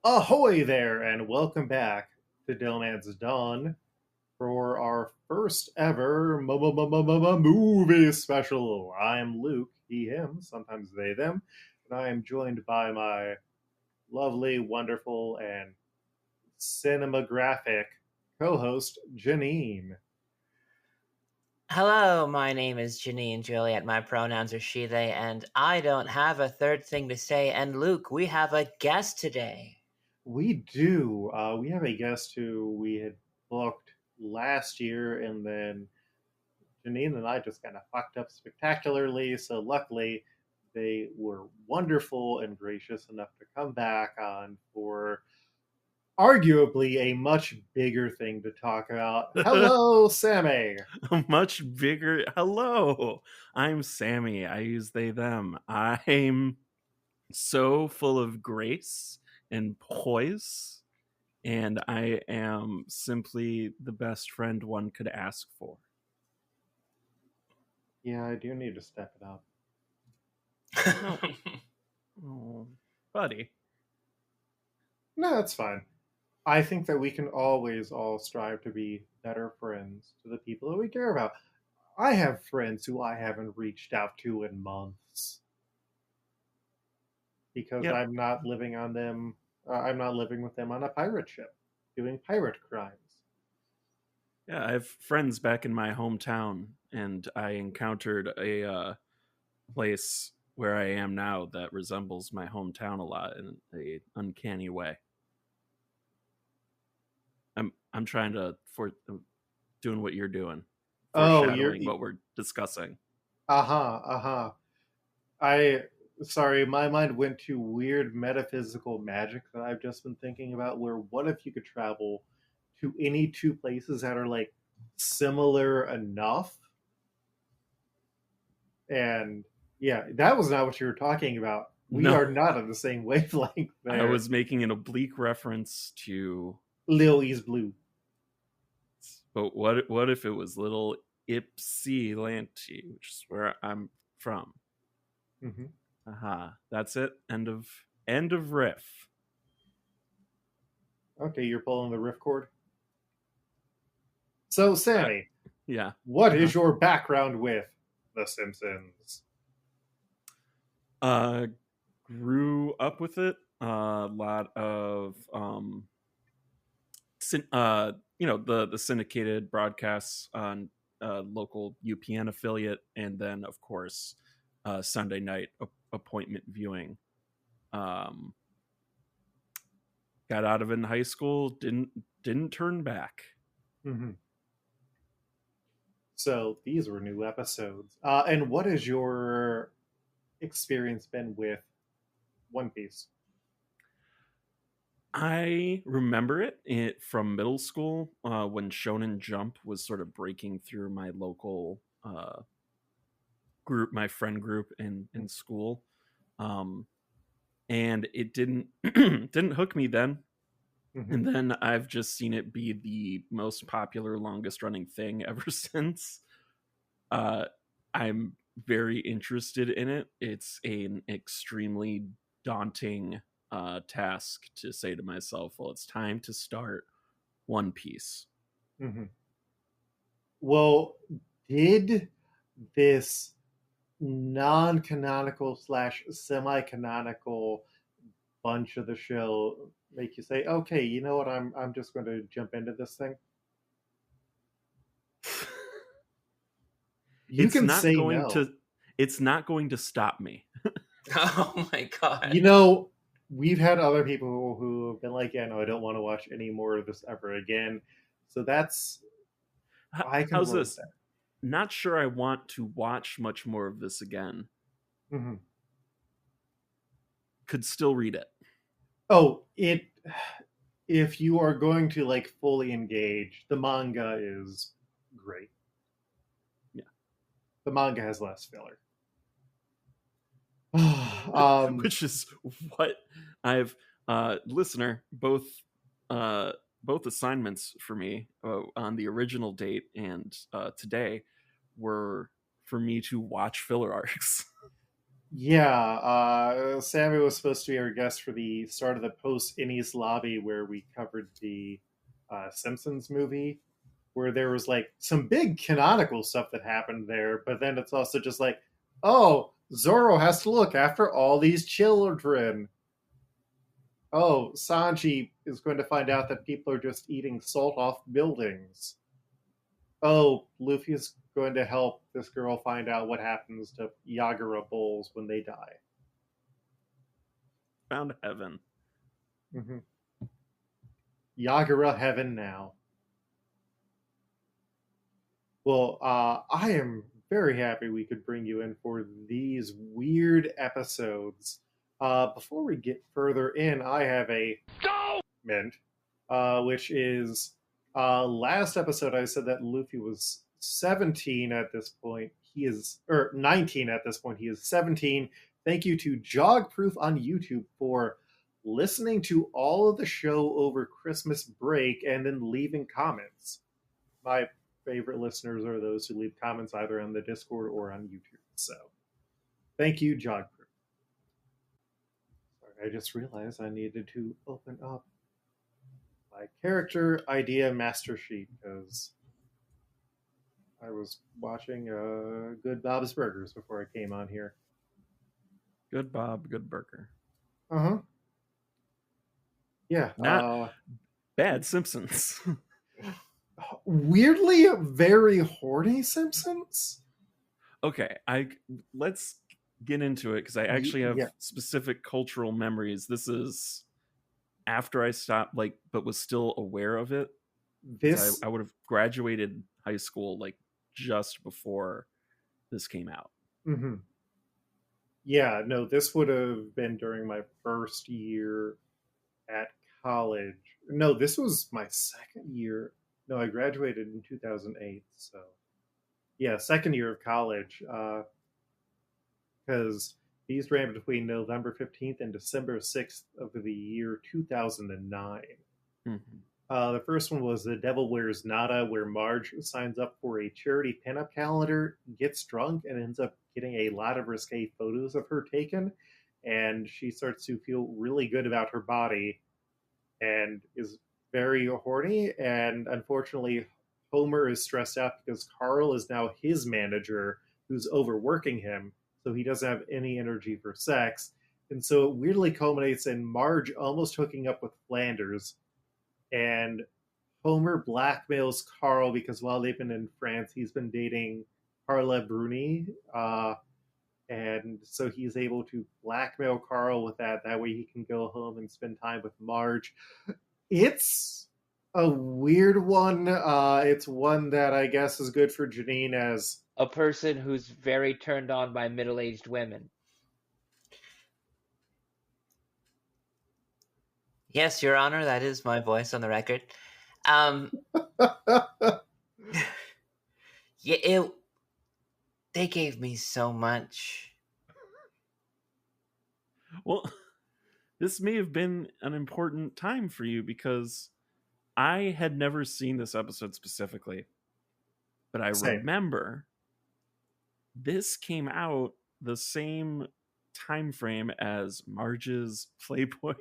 Ahoy there, and welcome back to DohMance Dawn for our first ever movie special. I'm Luke, he, him, sometimes they, them, and I am joined by my lovely, wonderful, and cinematographic co-host, Janine. Hello, my name is Janine Juliet. My pronouns are she, they, and I don't have a third thing to say. And Luke, we have a guest today. We do. We have a guest who we had booked last year, and then Janine and I just kind of fucked up spectacularly. So luckily, they were wonderful and gracious enough to come back on for arguably a much bigger thing to talk about. Hello, Sammi. A much bigger hello. I'm Sammy. I use they them. I'm so full of grace and poise, and I am simply the best friend one could ask for. Yeah, I do need to step it up. Oh, buddy. No, that's fine. I think that we can always all strive to be better friends to the people that we care about. I have friends who I haven't reached out to in months because Yep. I'm not living on them. I'm not living with them on a pirate ship doing pirate crimes. Yeah, I have friends back in my hometown, and I encountered a place where I am now that resembles my hometown a lot in an uncanny way. I'm trying to doing what you're doing. Oh, Foreshadowing what we're discussing. Sorry, my mind went to weird metaphysical magic that I've just been thinking about. Where what if you could travel to any two places that are like similar enough? And yeah, that was not what you were talking about. We are not on the same wavelength there. I was making an oblique reference to Lil East Blue. But what if it was little Ypsilanti, which is where I'm from? Mm-hmm. That's it. End of riff. Okay, you're pulling the riff cord. So, Sammy, yeah, what is your background with The Simpsons? Grew up with it. A lot of the syndicated broadcasts on local UPN affiliate, and then of course Sunday night appointment viewing. Got out of it in high school. Didn't turn back. Mm-hmm. So these were new episodes. And what has your experience been with One Piece? I remember it from middle school when Shonen Jump was sort of breaking through my local group, my friend group in school, and it didn't didn't hook me then. Mm-hmm. And then I've just seen it be the most popular, longest running thing ever since. I'm very interested in it. It's an extremely daunting task to say to myself, well, it's time to start One Piece. Mm-hmm. Well, did this non-canonical / semi-canonical bunch of the show make you say, okay, you know what, I'm just going to jump into this thing? It's not going to stop me. Oh my god. You know, we've had other people who have been like, yeah, no, I don't want to watch any more of this ever again. So that's how's this? That. Not sure I want to watch much more of this again. Mm-hmm. Could still read it. Oh, if you are going to like fully engage, the manga is great. Yeah. The manga has less filler. Which is what I've listener, both both assignments for me on the original date and today were for me to watch filler arcs. Yeah, Sammy was supposed to be our guest for the start of the post-Innies lobby where we covered the Simpsons movie, where there was like some big canonical stuff that happened there, but then it's also just like, oh, Zorro has to look after all these children. Oh, Sanji is going to find out that people are just eating salt off buildings. Oh, Luffy is going to help this girl find out what happens to Yagura bulls when they die. Found heaven. Mm-hmm. Yagura heaven now. Well, I am very happy we could bring you in for these weird episodes. Before we get further in, I have a mint, which is last episode I said that Luffy was 17 at this point. He is, or 19 at this point. He is 17. Thank you to Jogproof on YouTube for listening to all of the show over Christmas break and then leaving comments. My favorite listeners are those who leave comments either on the Discord or on YouTube. So thank you, Jogproof. Sorry, I just realized I needed to open up my character idea master sheet because I was watching Good Bob's Burgers before I came on here. Good Bob, good burger. Uh-huh. Yeah. Not bad Simpsons. Weirdly very horny Simpsons. Okay, let's get into it because I actually have specific cultural memories. This is after I stopped, but was still aware of it. I would have graduated high school just before this came out. Mm-hmm. Yeah, no, this would have been during my first year at college. No, this was my second year. No, I graduated in 2008. So, yeah, second year of college. Because these ran between November 15th and December 6th of the year 2009. Mm-hmm. The first one was The Devil Wears Nada, where Marge signs up for a charity pinup calendar, gets drunk, and ends up getting a lot of risque photos of her taken. And she starts to feel really good about her body and is very horny. And unfortunately, Homer is stressed out because Carl is now his manager who's overworking him. So he doesn't have any energy for sex. And so it weirdly culminates in Marge almost hooking up with Flanders. And Homer blackmails Carl because while they've been in France, he's been dating Carla Bruni. And so he's able to blackmail Carl with that. That way he can go home and spend time with Marge. It's a weird one. It's one that I guess is good for Janine as a person who's very turned on by middle-aged women. Yes, Your Honor, that is my voice on the record. They gave me so much. Well, this may have been an important time for you because I had never seen this episode specifically, but I remember this came out the same time frame as Marge's Playboy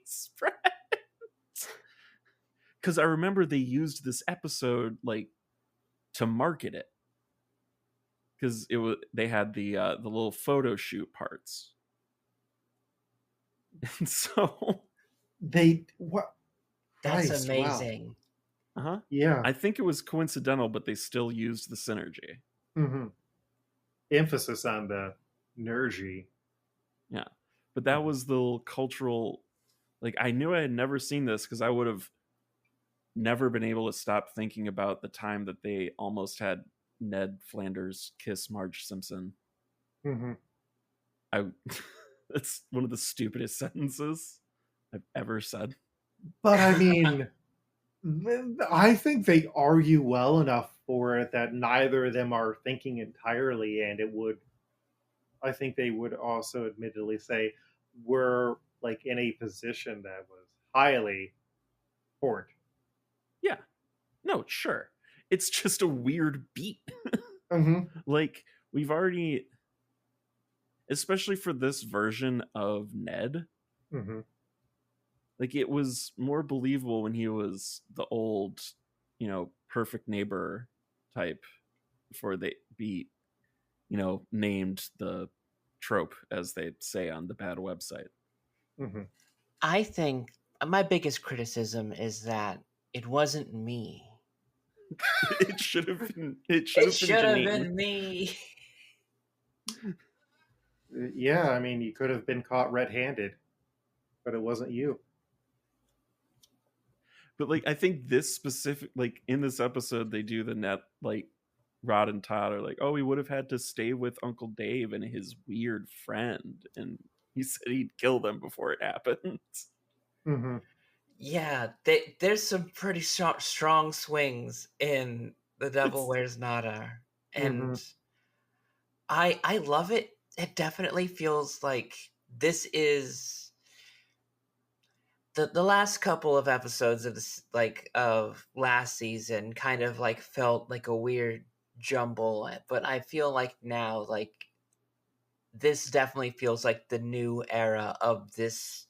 spread. Because I remember they used this episode to market it. Because they had the little photo shoot parts. And so that's amazing. Wow. Uh-huh. Yeah. I think it was coincidental, but they still used the synergy. Mm-hmm. Emphasis on the nergy. Yeah. But that was the cultural, I knew I had never seen this because I would have never been able to stop thinking about the time that they almost had Ned Flanders kiss Marge Simpson. Mm-hmm. That's one of the stupidest sentences I've ever said. But I mean, I think they argue well enough for it that neither of them are thinking entirely, and I think they would also admittedly say we're in a position that was highly important. Yeah. No, sure. It's just a weird beat. Mm-hmm. Like, we've already, especially for this version of Ned, Mm-hmm. like, it was more believable when he was the old, perfect neighbor type before they beat, named the trope, as they say on the bad website. Mm-hmm. I think my biggest criticism is that it wasn't me. It should have been. It should It have been should have Janine. been me. Yeah, I mean, you could have been caught red-handed, but it wasn't you. But like, I think this specific, like in this episode, they do the net, like Rod and Todd are like, oh, we would have had to stay with Uncle Dave and his weird friend, and he said he'd kill them before it happened. Mm-hmm. Yeah, there's some pretty strong swings in The Devil Wears Nada, Mm-hmm. and I love it. It definitely feels like this is the last couple of episodes of this, like, of last season, kind of like felt like a weird jumble, but I feel like now, like, this definitely feels like the new era of this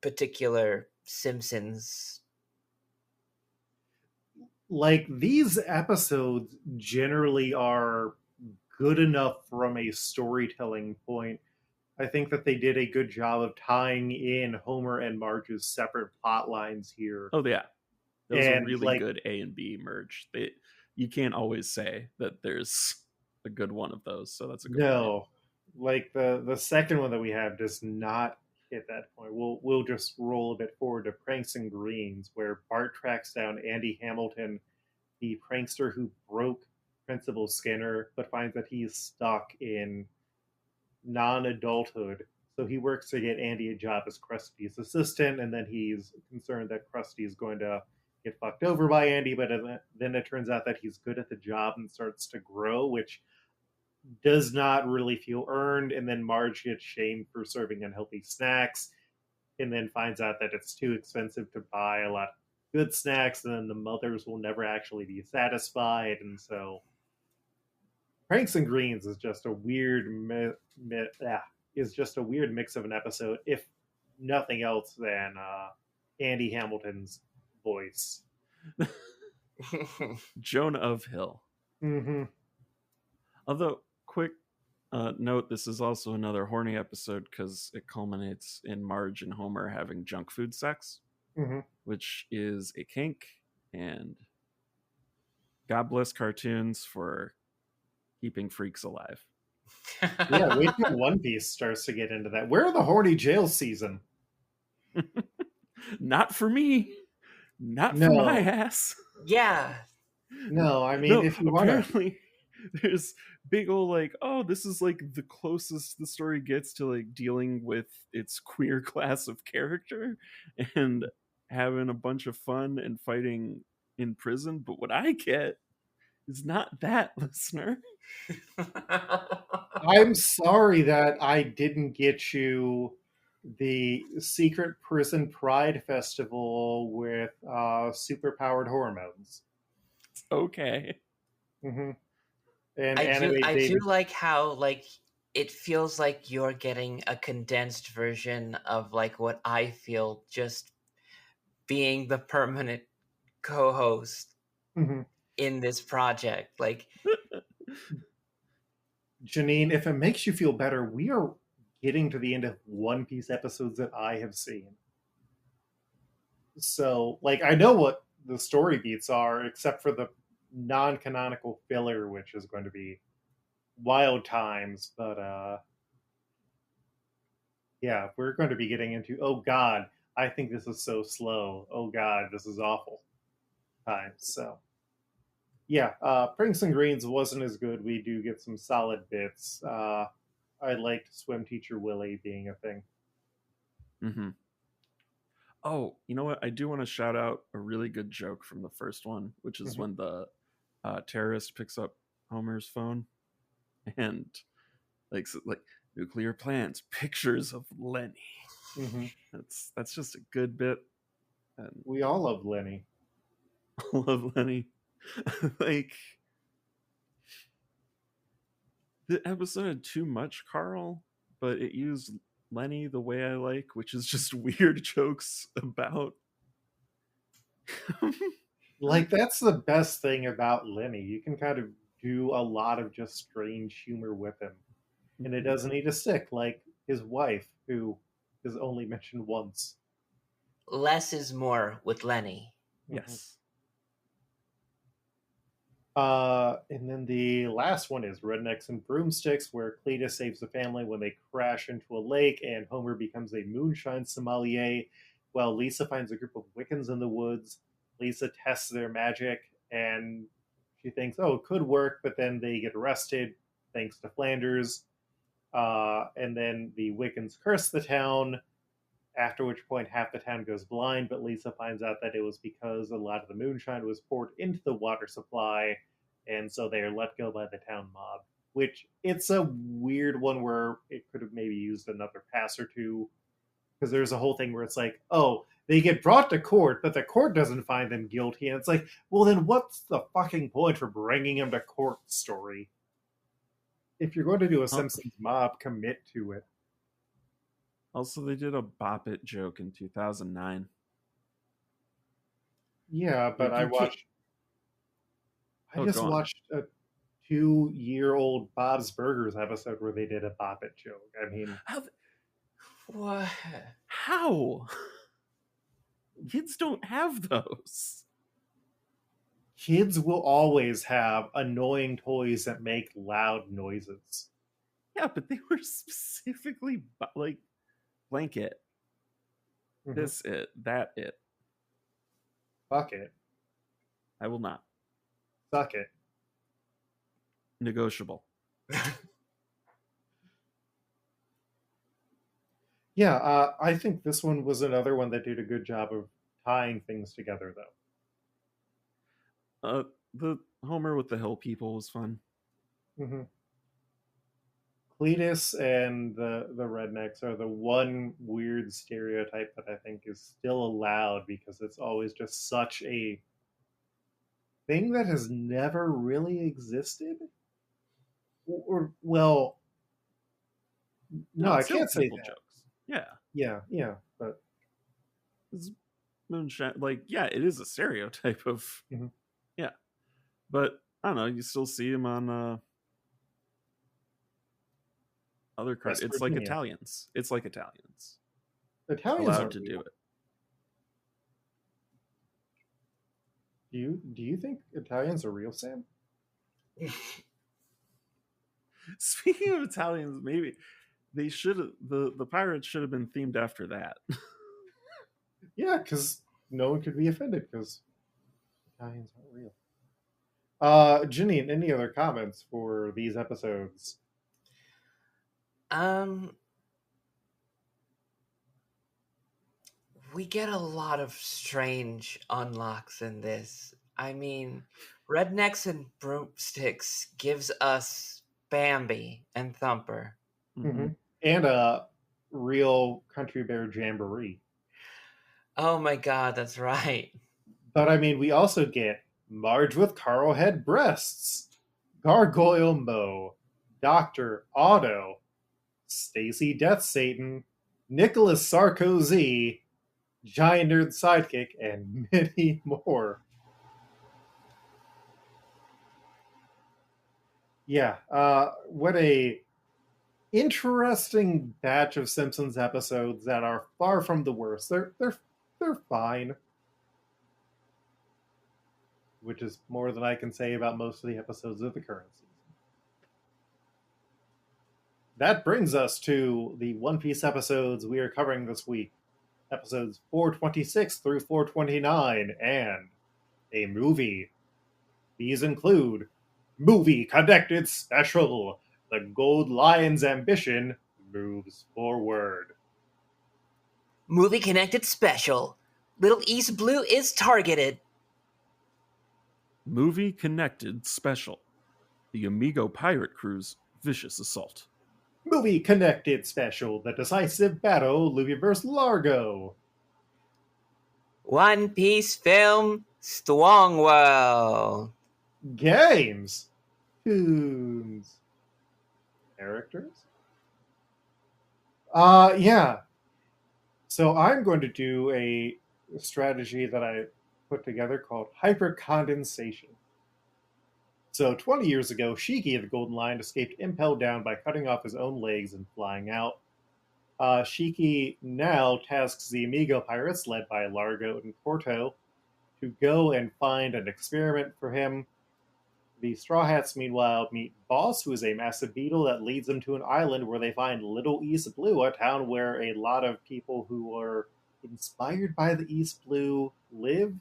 particular Simpsons. Like, these episodes generally are good enough from a storytelling point. I think that they did a good job of tying in Homer and Marge's separate plot lines here. Oh yeah, that was a And really like, good A and B merge. You can't always say that there's a good one of those, so that's a good point. no, like the second one that we have does not hit that point. We'll just roll a bit forward to Pranks and Greens, where Bart tracks down Andy Hamilton, the prankster who broke Principal Skinner, but finds that he's stuck in non-adulthood. So he works to get Andy a job as Krusty's assistant, and then he's concerned that Krusty is going to get fucked over by Andy. But then it turns out that he's good at the job and starts to grow, which does not really feel earned. And then Marge gets shamed for serving unhealthy snacks, and then finds out that it's too expensive to buy a lot of good snacks, and then the mothers will never actually be satisfied, and so Pranks and Greens is just a weird is just a weird mix of an episode, if nothing else than Andy Hamilton's voice. Joan of Hill. Mm-hmm. Although, quick note, this is also another horny episode because it culminates in Marge and Homer having junk food sex, Mm-hmm. which is a kink, and God bless cartoons for keeping freaks alive. Yeah, wait till One Piece starts to get into that. Where are the horny jail season? Not for me. Not for No. my ass. Yeah. No, I mean, No, if you want to. apparently there's big old like, oh, this is like the closest the story gets to like dealing with its queer class of character and having a bunch of fun and fighting in prison. But what I get is not that, listener. I'm sorry that I didn't get you the Secret Prison Pride Festival with super-powered hormones. Okay. Mm-hmm. And I do David. like how, like, it feels like you're getting a condensed version of, like, what I feel just being the permanent co-host Mm-hmm. in this project. Like, Janine, if it makes you feel better, we are getting to the end of One Piece episodes that I have seen. So, like, I know what the story beats are, except for the non-canonical filler, which is going to be wild times. But yeah, we're going to be getting into, oh God, I think this is so slow. Oh God, this is awful times. So yeah, Pranks and Greens wasn't as good. We do get some solid bits. I liked Swim Teacher Willie being a thing. Mm-hmm. Oh, you know what? I do want to shout out a really good joke from the first one, which is when the terrorist picks up Homer's phone and like nuclear plants, pictures of Lenny. Mm-hmm. That's just a good bit. And we all love Lenny. I love Lenny. Like, the episode had too much Carl, but it used Lenny the way I like, which is just weird jokes about Like, that's the best thing about Lenny. You can kind of do a lot of just strange humor with him, and it doesn't need to stick like his wife, who is only mentioned once. Less is more with Lenny. Yes. And then the last one is Rednecks and Broomsticks, where Cletus saves the family when they crash into a lake, and Homer becomes a moonshine sommelier, while Lisa finds a group of Wiccans in the woods. Lisa tests their magic, and she thinks, oh, it could work, but then they get arrested, thanks to Flanders. And then the Wiccans curse the town, after which point half the town goes blind, but Lisa finds out that it was because a lot of the moonshine was poured into the water supply, and so they are let go by the town mob. Which, it's a weird one where it could have maybe used another pass or two, because there's a whole thing where it's like, oh, they get brought to court, but the court doesn't find them guilty, and it's like, well, then what's the fucking point for bringing them to court story? If you're going to do a Simpsons mob, commit to it. Also, they did a Bop It joke in 2009. Yeah, but I just watched a 2-year-old Bob's Burgers episode where they did a Bop It joke. I mean, What? How? Kids don't have those. Kids will always have annoying toys that make loud noises. Yeah, but they were specifically like blanket. Mm-hmm. This it, that it. Fuck it. I will not. Suck it. Negotiable. Yeah, I think this one was another one that did a good job of tying things together, though. The Homer with the Hill People was fun. Mm-hmm. Cletus and the rednecks are the one weird stereotype that I think is still allowed, because it's always just such a thing that has never really existed. Or well, no, I can't say that. Jokes. Yeah, but it's moonshine. Like, yeah, it is a stereotype of, mm-hmm. Yeah, but I don't know. You still see him on other cards. It's like Italians. It's like Italians. Italians allowed to do it. Do you think Italians are real, Sam? Speaking of Italians, maybe they should have the pirates should have been themed after that. Yeah, because no one could be offended because Italians aren't real. Janine, any other comments for these episodes? We get a lot of strange unlocks in this. I mean, Rednecks and Broomsticks gives us Bambi and Thumper. Mm-hmm. And a real Country Bear Jamboree. Oh my god, that's right. But I mean, we also get Marge with Carl head breasts, Gargoyle Mo, Dr. Otto, Stacy Death Satan, Nicholas Sarkozy, Giant Nerd Sidekick, and many more. Yeah, what a interesting batch of Simpsons episodes that are far from the worst. They're fine. Which is more than I can say about most of the episodes of the current season. That brings us to the One Piece episodes we are covering this week. Episodes 426 through 429, and a movie. These include Movie Connected Special. The Gold Lion's ambition moves forward. Movie Connected Special. Little East Blue is targeted. Movie Connected Special. The Amigo Pirate Crew's vicious assault. Movie Connected Special. The decisive battle, Luffy vs. Largo. One Piece film Strongwell. Games. Tunes. Characters. Yeah. So I'm going to do a strategy that I put together called hypercondensation. So 20 years ago, Shiki of the Golden Line escaped impelled down by cutting off his own legs and flying out. Shiki now tasks the Amigo pirates, led by Largo and Porto, to go and find an experiment for him. The Straw Hats, meanwhile, meet Boss, who is a massive beetle that leads them to an island where they find Little East Blue, a town where a lot of people who are inspired by the East Blue live.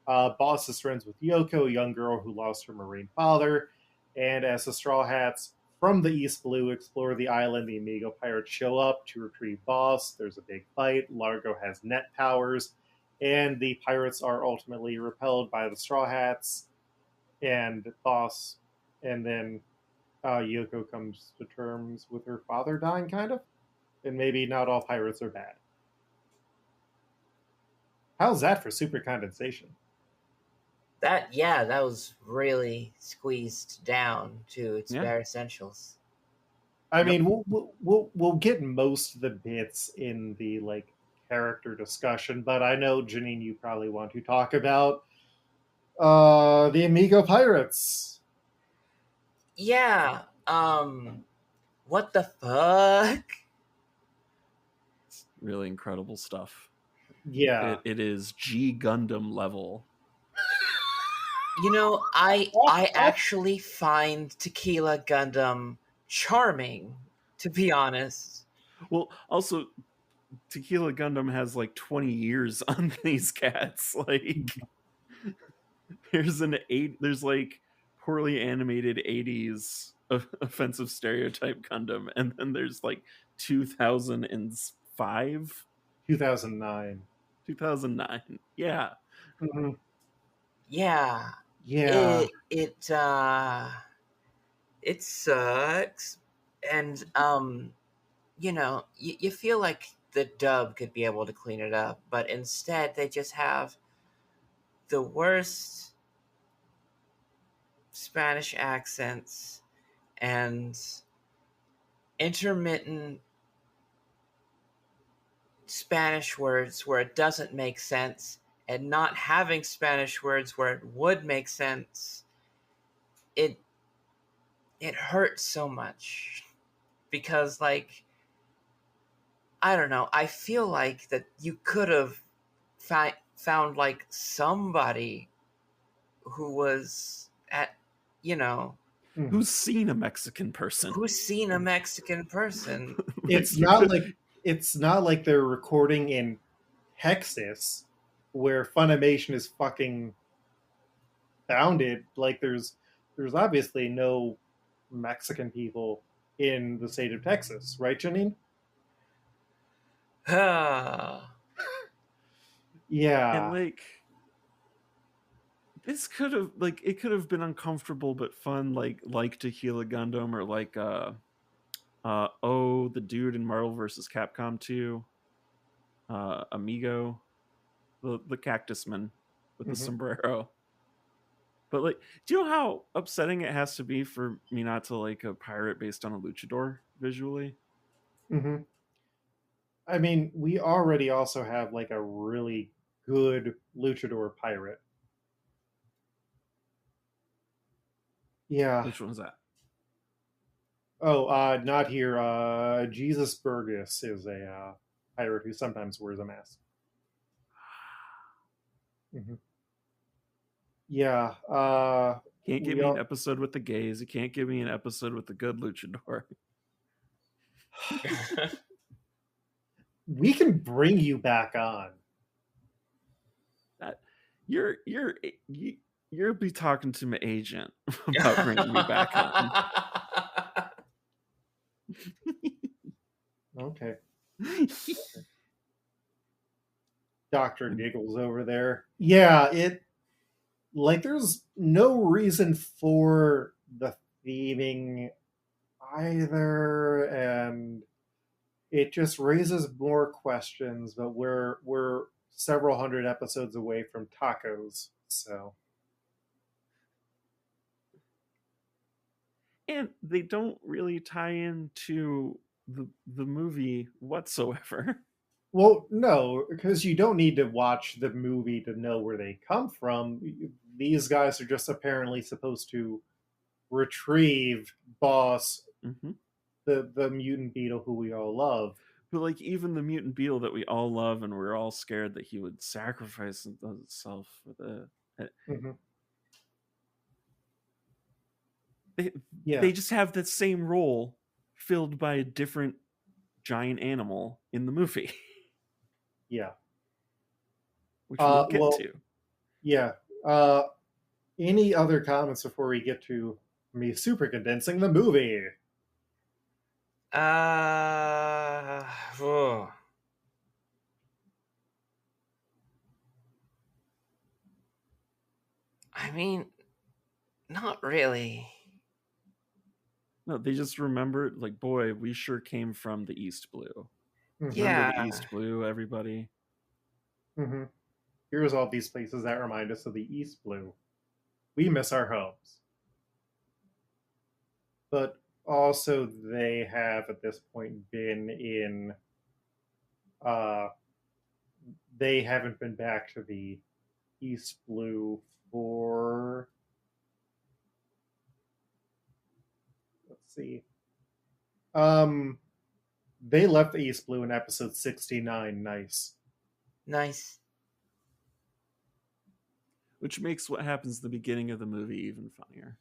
Boss is friends with Yoko, a young girl who lost her marine father. And as the Straw Hats from the East Blue explore the island, the Amigo pirates show up to retrieve Boss. There's a big fight. Largo has net powers. And the pirates are ultimately repelled by the Straw Hats and Boss. And then Yoko comes to terms with her father dying, kind of. And maybe not all pirates are bad. How's that for super condensation? That was really squeezed down to its bare essentials. I mean, we'll get most of the bits in the character discussion, but I know Janine, you probably want to talk about the Amigo pirates. Yeah. What the fuck? It's really incredible stuff. Yeah, it is G Gundam level. You know, I actually find Tequila Gundam charming, to be honest. Well, also, Tequila Gundam has 20 years on these cats. There's poorly animated 80s offensive stereotype Gundam, and then there's 2005, 2009. 2009. Yeah. Mm-hmm. Yeah. Yeah. It sucks. And you feel like the dub could be able to clean it up, but instead they just have the worst Spanish accents and intermittent Spanish words where it doesn't make sense, and not having Spanish words where it would make sense. It hurts so much because I don't know, I feel like that you could have found somebody who was at who's seen a Mexican person. It's not like they're recording in Texas where Funimation is fucking founded. There's obviously no Mexican people in the state of Texas, right, Janine? Yeah. And this could have it could have been uncomfortable but fun, like Tequila Gundam, or the dude in Marvel vs. Capcom 2, Amigo, the cactus man with the sombrero. But do you know how upsetting it has to be for me not to like a pirate based on a luchador visually? Mm-hmm. I mean, we already also have a really good luchador pirate. Yeah. Which one's that? Oh, not here. Jesus Burgess is a pirate who sometimes wears a mask. Mm-hmm. Yeah. Can't give me an episode with the gays. You can't give me an episode with the good luchador. We can bring you back on. You'll be talking to my agent about bringing me back on. Okay. Dr. Giggles over there. Yeah, there's no reason for the theming either, and it just raises more questions, but we're several hundred episodes away from tacos. So And they don't really tie into the movie whatsoever. well, no, because you don't need to watch the movie to know where they come from. These guys are just apparently supposed to retrieve Boss, Mm-hmm. the mutant beetle who we all love. But like even the mutant beetle that we all love and we're all scared that he would sacrifice himself for the Mm-hmm. they, Yeah, they just have that same role filled by a different giant animal in the movie. yeah. Which we'll get Well, to. yeah. Any other comments before we get to me super condensing the movie? Oh. I mean, not really. No, they just remembered, like, boy, we sure came from the East Blue. Mm-hmm. Remember the Yeah. East Blue, everybody? Mm-hmm. Here's all these places that remind us of the East Blue. We miss our homes. But also, they have at this point been in. They haven't been back to the East Blue for. Let's see. They left the East Blue in episode 69. Nice. Nice. Which makes what happens at the beginning of the movie even funnier.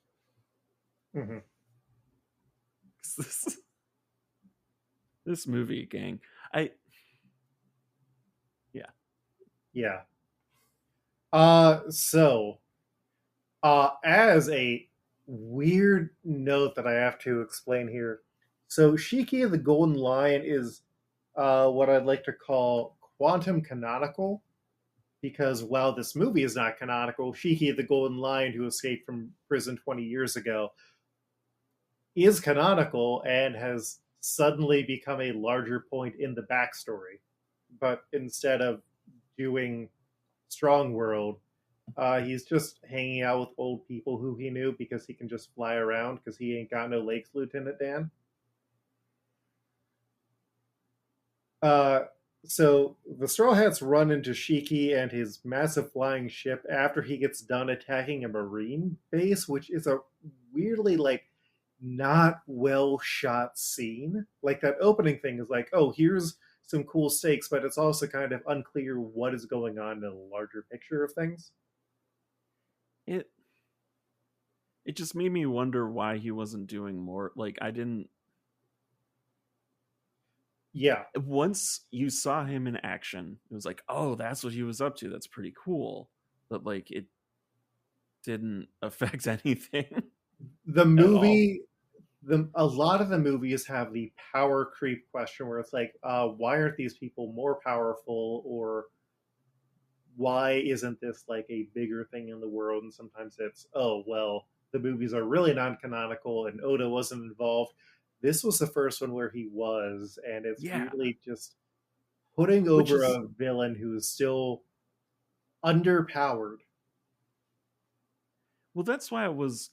Mm-hmm. This movie, gang, Yeah. So, as a weird note that I have to explain here, so Shiki the Golden Lion is what I'd like to call quantum canonical, because while this movie is not canonical, Shiki the Golden Lion, who escaped from prison 20 years ago, is canonical and has suddenly become a larger point in the backstory. But instead of doing Strong World, he's just hanging out with old people who he knew because he can just fly around because he ain't got no legs, Lieutenant Dan. So the Straw Hats run into Shiki and his massive flying ship after he gets done attacking a marine base, which is a weirdly not well shot scene. Like that opening thing is like, oh, here's some cool stakes, but it's also kind of unclear what is going on in the larger picture of things. it just made me wonder why he wasn't doing more. Like, I didn't. Yeah. Once you saw him in action, it was like, oh, that's what he was up to. That's pretty cool. But like, it didn't affect anything. The movie, a lot of the movies have the power creep question where it's like, why aren't these people more powerful, or why isn't this like a bigger thing in the world? And sometimes it's, oh well, the movies are really non-canonical and Oda wasn't involved. This was the first one where he was, and it's really just putting over a villain who is still underpowered. Well, that's why I was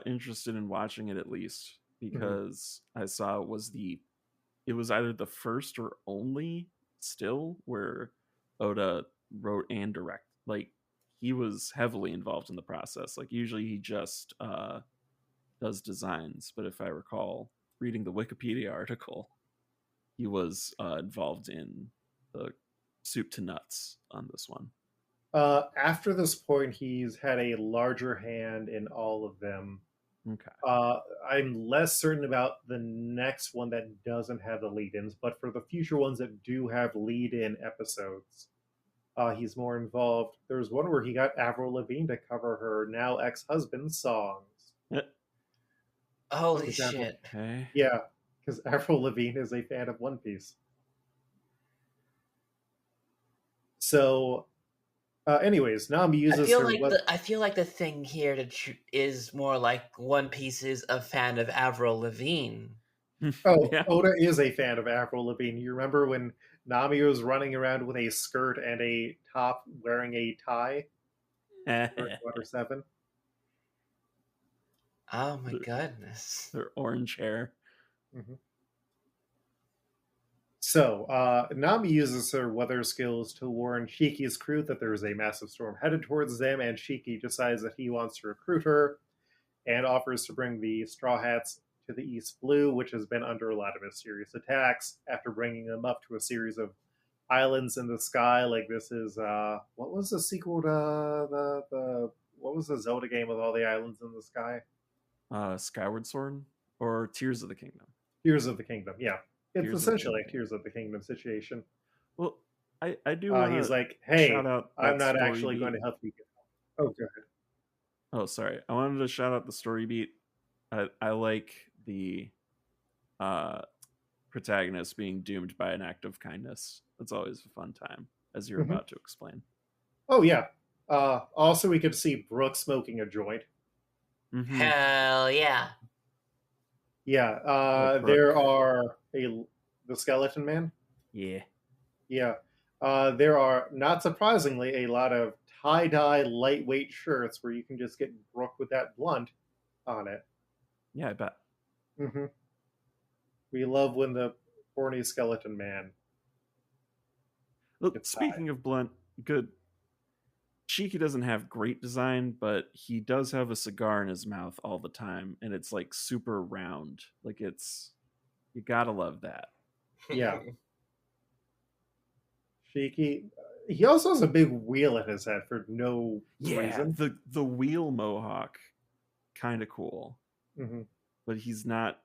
interested in watching it, at least, because I saw it was either the first or only still where Oda wrote and directed. Like, he was heavily involved in the process. Like, usually he just does designs, but if I recall reading the Wikipedia article, he was involved in the soup to nuts on this one. After this point, he's had a larger hand in all of them. Okay. I'm less certain about the next one that doesn't have the lead-ins, but for the future ones that do have lead-in episodes, he's more involved. There's one where he got Avril Lavigne to cover her now ex-husband's songs. Holy shit. Okay. Yeah, because Avril Lavigne is a fan of One Piece. So, anyways, Nami uses I feel like the thing here is more like One Piece is a fan of Avril Lavigne. Oh, yeah. Oda is a fan of Avril Lavigne. You remember when Nami was running around with a skirt and a top wearing a tie during Water 7. Oh my goodness. Their orange hair. Mm-hmm. So, Nami uses her weather skills to warn Shiki's crew that there is a massive storm headed towards them, and Shiki decides that he wants to recruit her and offers to bring the Straw Hats to the East Blue, which has been under a lot of mysterious attacks, after bringing them up to a series of islands in the sky. Like, this is, what was the sequel to what was the Zelda game with all the islands in the sky? Skyward Sword or Tears of the Kingdom? Tears of the Kingdom, yeah. It's Tears essentially a Tears of the Kingdom situation. Well, I do want he's to like, hey, shout out I'm that not story actually beat. going to help you get home. Oh, go ahead. Oh, sorry. I wanted to shout out the story beat. I like the protagonist being doomed by an act of kindness. That's always a fun time, as you're about to explain. Oh, yeah. Also, we could see Brooke smoking a joint. Mm-hmm. Hell yeah. Yeah, there are the Skeleton Man. Yeah. Yeah. There are, not surprisingly, a lot of tie-dye lightweight shirts where you can just get Brooke with that blunt on it. Yeah, I bet. Mm-hmm. We love when the horny Skeleton Man. Look, speaking of blunt, good. Shiki doesn't have great design, but he does have a cigar in his mouth all the time, and it's like super round. Like, it's, you gotta love that. Yeah. Shiki, he also has a big wheel in his head for no reason. The wheel mohawk, kind of cool. Mm-hmm. But he's not.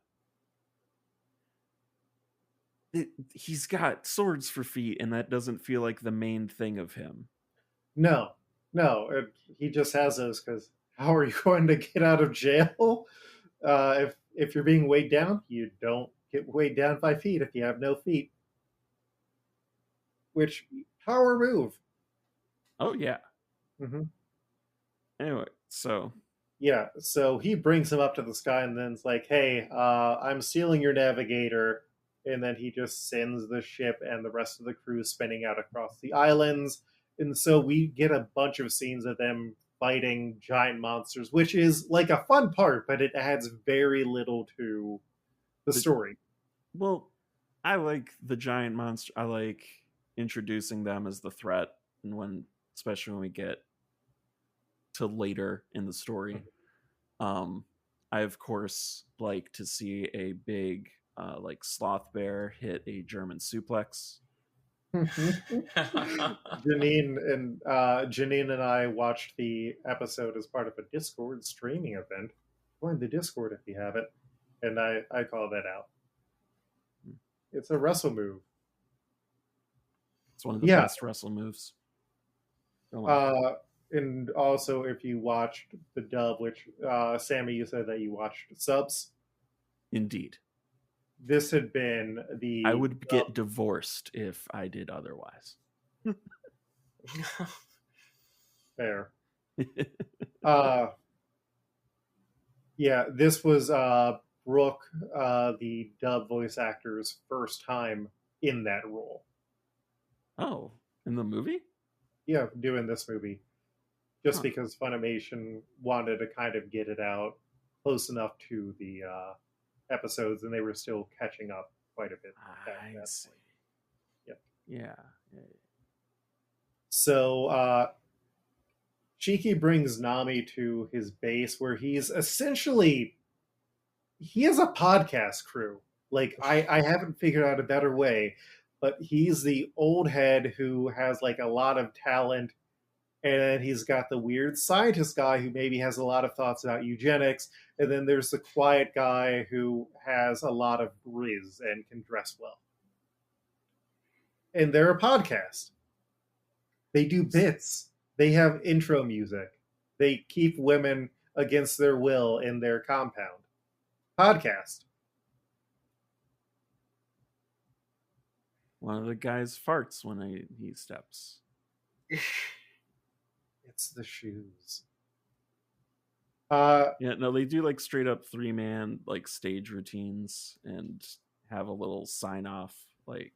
He's got swords for feet, and that doesn't feel like the main thing of him. No, he just has those because how are you going to get out of jail? If you're being weighed down, you don't get weighed down by feet if you have no feet. Which, power move. Oh, yeah. Mm-hmm. Anyway, so. Yeah, so he brings him up to the sky and then's like, hey, I'm stealing your navigator. And then he just sends the ship and the rest of the crew spinning out across the islands. And so we get a bunch of scenes of them fighting giant monsters, which is like a fun part, but it adds very little to the story. Well, I like the giant monster. I like introducing them as the threat, and especially when we get to later in the story. I of course like to see a big like sloth bear hit a German suplex. Janine and I watched the episode as part of a Discord streaming event. Join the Discord if you haven't, and I call that out. It's a wrestle move. It's one of the best wrestle moves. And also, if you watched the dub, which Sammy, you said that you watched subs. Indeed. This had been the. I would get divorced if I did otherwise. Fair. Yeah, this was Brooke, the dub voice actor's first time in that role. Oh, in the movie? Yeah, doing this movie. Just because Funimation wanted to kind of get it out close enough to the episodes, and they were still catching up quite a bit. I see. Yep. Yeah. So Shiki brings Nami to his base where he's essentially, he has a podcast crew. Like, I haven't figured out a better way, but he's the old head who has like a lot of talent, and he's got the weird scientist guy who maybe has a lot of thoughts about eugenics, and then there's the quiet guy who has a lot of riz and can dress well. And they're a podcast. They do bits. They have intro music. They keep women against their will in their compound. Podcast. One of the guys farts when he steps. It's the shoes. Yeah, no, they do like straight up 3-man like stage routines and have a little sign off like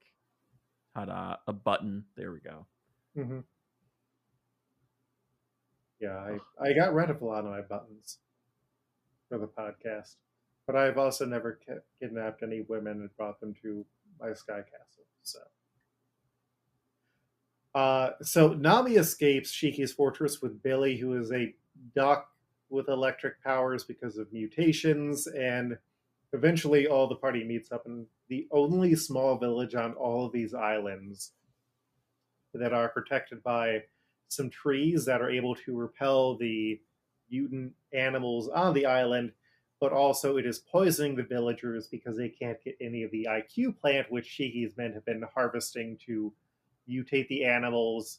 Ta-da, a button. There we go. Mm-hmm. Yeah, I got rid of a lot of my buttons for the podcast, but I've also never kidnapped any women and brought them to my sky castle. So Nami escapes Shiki's fortress with Billy, who is a duck with electric powers because of mutations, and eventually all the party meets up in the only small village on all of these islands that are protected by some trees that are able to repel the mutant animals on the island, but also it is poisoning the villagers because they can't get any of the IQ plant, which Shiki's men have been harvesting to mutate the animals,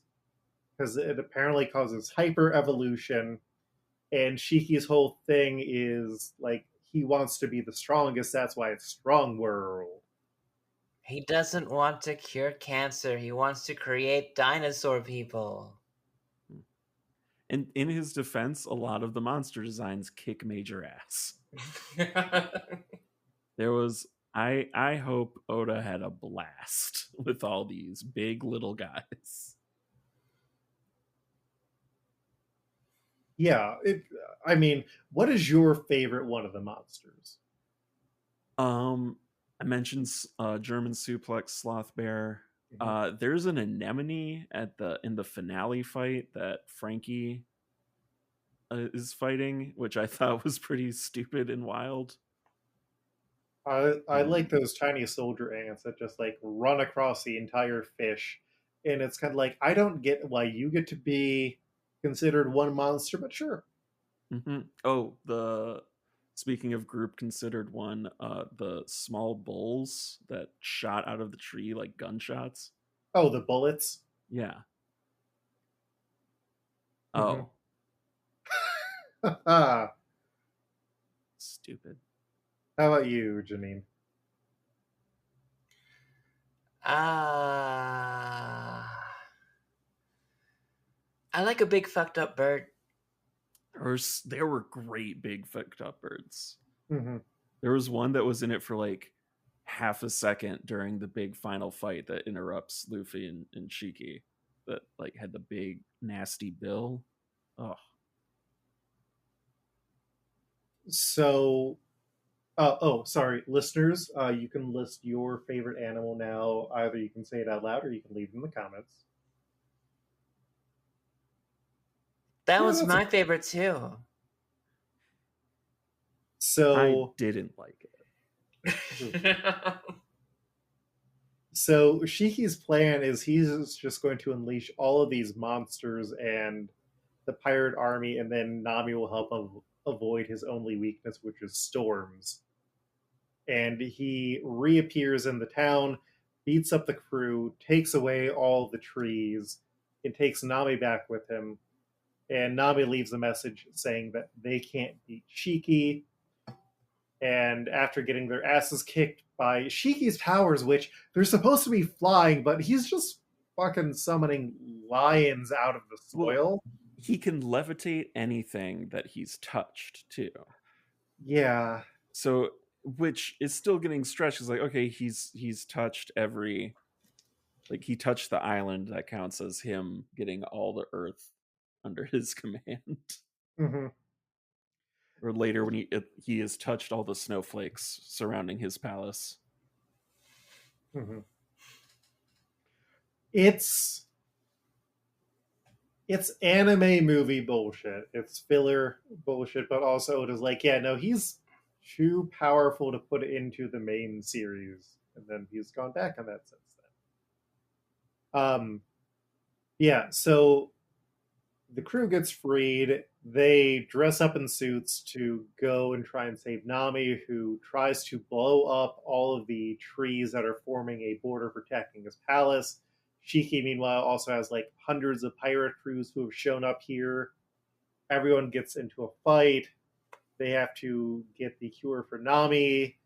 because it apparently causes hyper evolution. And Shiki's whole thing is like he wants to be the strongest. That's why it's Strong World. He doesn't want to cure cancer. He wants to create dinosaur people. And in his defense, a lot of the monster designs kick major ass. There was I hope Oda had a blast with all these big little guys. Yeah, I mean, what is your favorite one of the monsters? I mentioned German suplex sloth bear. There's an anemone in the finale fight that Frankie is fighting, which I thought was pretty stupid and wild. I like those tiny soldier ants that just like run across the entire fish, and it's kind of like I don't get why you get to be considered one monster, but sure. Mm-hmm. Oh, speaking of group considered one, the small bulls that shot out of the tree like gunshots. Oh, the bullets. Yeah. Mm-hmm. Oh, How stupid. about you, Janine? I like a big fucked up bird. There were great big fucked up birds. Mm-hmm. There was one that was in it for like half a second during the big final fight that interrupts Luffy and Shiki, that like had the big nasty bill. So, sorry, listeners, you can list your favorite animal now. Either you can say it out loud or you can leave it in the comments. That was my favorite too. So I didn't like it. So Shiki's plan is he's just going to unleash all of these monsters and the pirate army, and then Nami will help him avoid his only weakness, which is storms. And he reappears in the town, beats up the crew, takes away all the trees, and takes Nami back with him. And Nami leaves a message saying that they can't beat Shiki. And after getting their asses kicked by Shiki's powers, which they're supposed to be flying, but he's just fucking summoning lions out of the soil. Well, he can levitate anything that he's touched too. Yeah. So, which is still getting stretched. It's like, okay, he's touched every, like he touched the island. That counts as him getting all the earth under his command. Mm-hmm. Or later when he has touched all the snowflakes surrounding his palace. Mm-hmm. It's anime movie bullshit. It's filler bullshit, but also it is like, yeah, no, he's too powerful to put into the main series, and then he's gone back on that since then. Yeah, so the crew gets freed. They dress up in suits to go and try and save Nami, who tries to blow up all of the trees that are forming a border protecting his palace. Shiki, meanwhile, also has like hundreds of pirate crews who have shown up here. Everyone gets into a fight. They have to get the cure for Nami,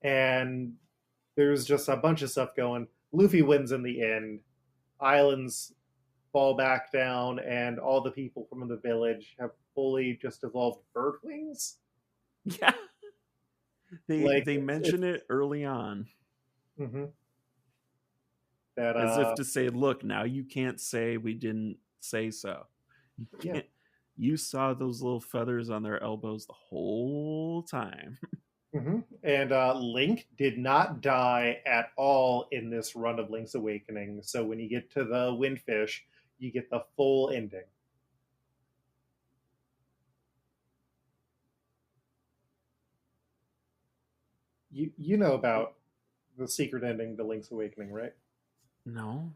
and there's just a bunch of stuff going. Luffy wins in the end. Islands fall back down, and all the people from the village have fully just evolved bird wings. Yeah, they mention it early on. Mm-hmm. that As if to say, look, now you can't say we didn't say so. You Yeah. can't. You saw those little feathers on their elbows the whole time. And Link did not die at all in this run of Link's Awakening. So when you get to the Windfish, you get the full ending. You know about the secret ending to Link's Awakening, right? No,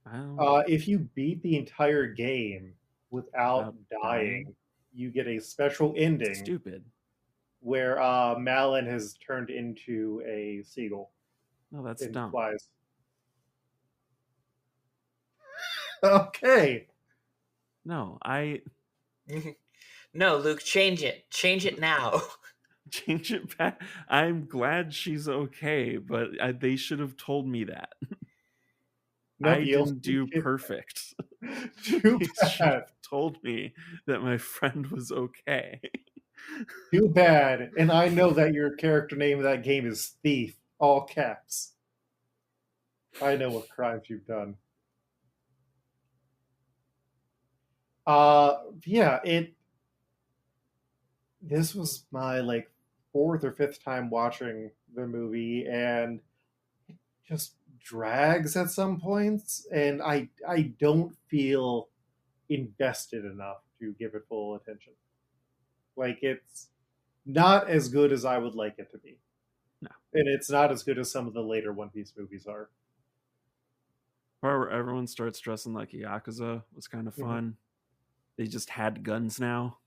I don't. If you beat the entire game without Without dying, dying? you get a special ending Stupid. where Malin has turned into a seagull No, that's and dumb. flies. Okay. No, I No, Luke, change it. Change it now. change it back. I'm glad she's okay, but they should have told me that. Nope, I you also didn't do get perfect. too They should bad. have told me that my friend was okay. Too bad. And I know that your character name of that game is Thief, all caps. I know what crimes you've done. Yeah, this was my like fourth or fifth time watching the movie, and it just drags at some points, and I don't feel invested enough to give it full attention. Like it's not as good as I would like it to be. No. And it's not as good as some of the later One Piece movies are. Part where everyone starts dressing like a Yakuza was kind of fun. They just had guns now.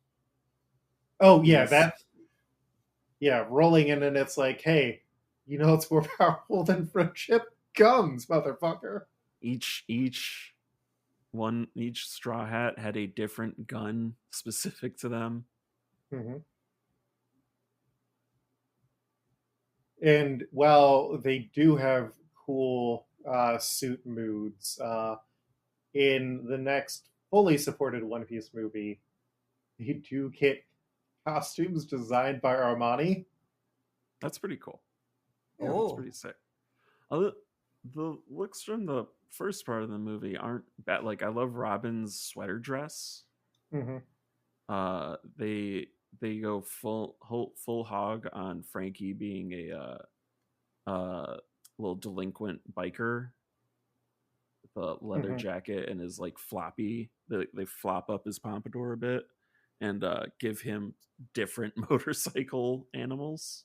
Oh yeah, rolling in and it's like, hey, you know what's more powerful than friendship? Guns, motherfucker. Each straw hat had a different gun specific to them. Mm-hmm. And while they do have cool suit moods, in the next fully supported One Piece movie, they do get costumes designed by Armani. That's pretty cool. Yeah, that's pretty sick. The looks from the first part of the movie aren't bad. Like I love Robin's sweater dress. Mm-hmm. They go full hog on Frankie being a little delinquent biker with a leather jacket and is like floppy. They flop up his pompadour a bit and give him different motorcycle animals.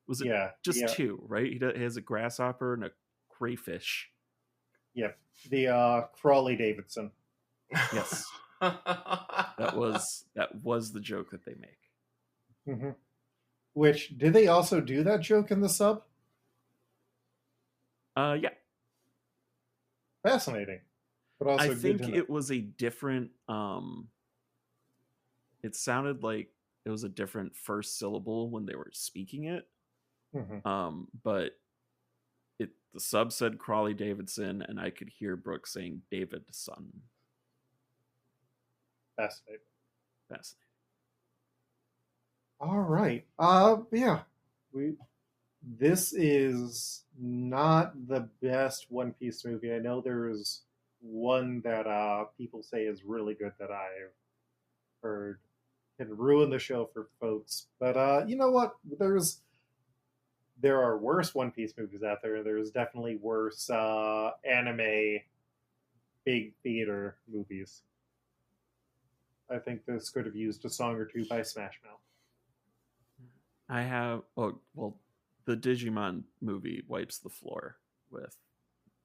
Was it just two, right? He has a grasshopper and a crayfish. Yep. The Crawley Davidson. Yes. that was the joke that they make. Mm-hmm. Which, did they also do that joke in the sub? Yeah. Fascinating. But also I think it was a different it sounded like it was a different first syllable when they were speaking it. Mm-hmm. But the sub said Crawley Davidson, and I could hear Brooke saying Davidson. Fascinating. All right. Yeah. This is not the best One Piece movie. I know there's one that people say is really good that I've heard can ruin the show for folks. But you know what? There are worse One Piece movies out there. There's definitely worse anime big theater movies. I think this could have used a song or two by Smash Mouth. I have the Digimon movie wipes the floor with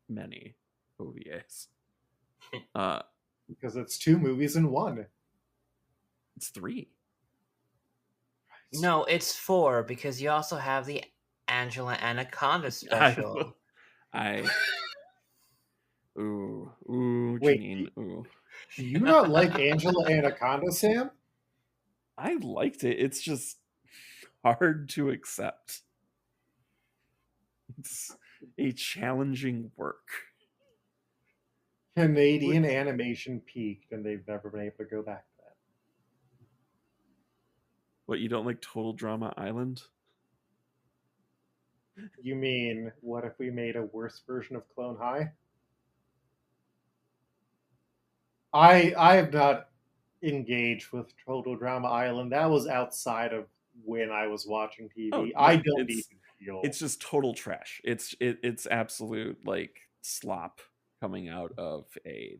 many OVAs. Because it's two movies in one. It's three. No, it's four because you also have the Angela Anaconda special. Ooh, wait, Janine, ooh. Do you not like Angela Anaconda, Sam? I liked it. It's just hard to accept. It's a challenging work. Canadian animation peaked, and they've never been able to go back to that. What, you don't like Total Drama Island? You mean, what if we made a worse version of Clone High? I have not engaged with Total Drama Island. That was outside of when I was watching Oh TV. I no, don't even feel. it's just total trash. It's absolute like slop coming out of a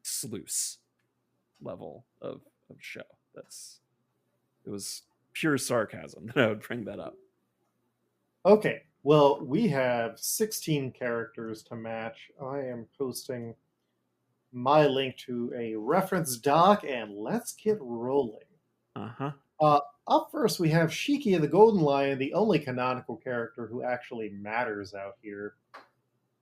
sluice level of show. It was pure sarcasm that I would bring that up. Okay, well, we have 16 characters to match. I am posting my link to a reference doc, and let's get rolling. Uh-huh. Up first, we have Shiki the Golden Lion, the only canonical character who actually matters out here.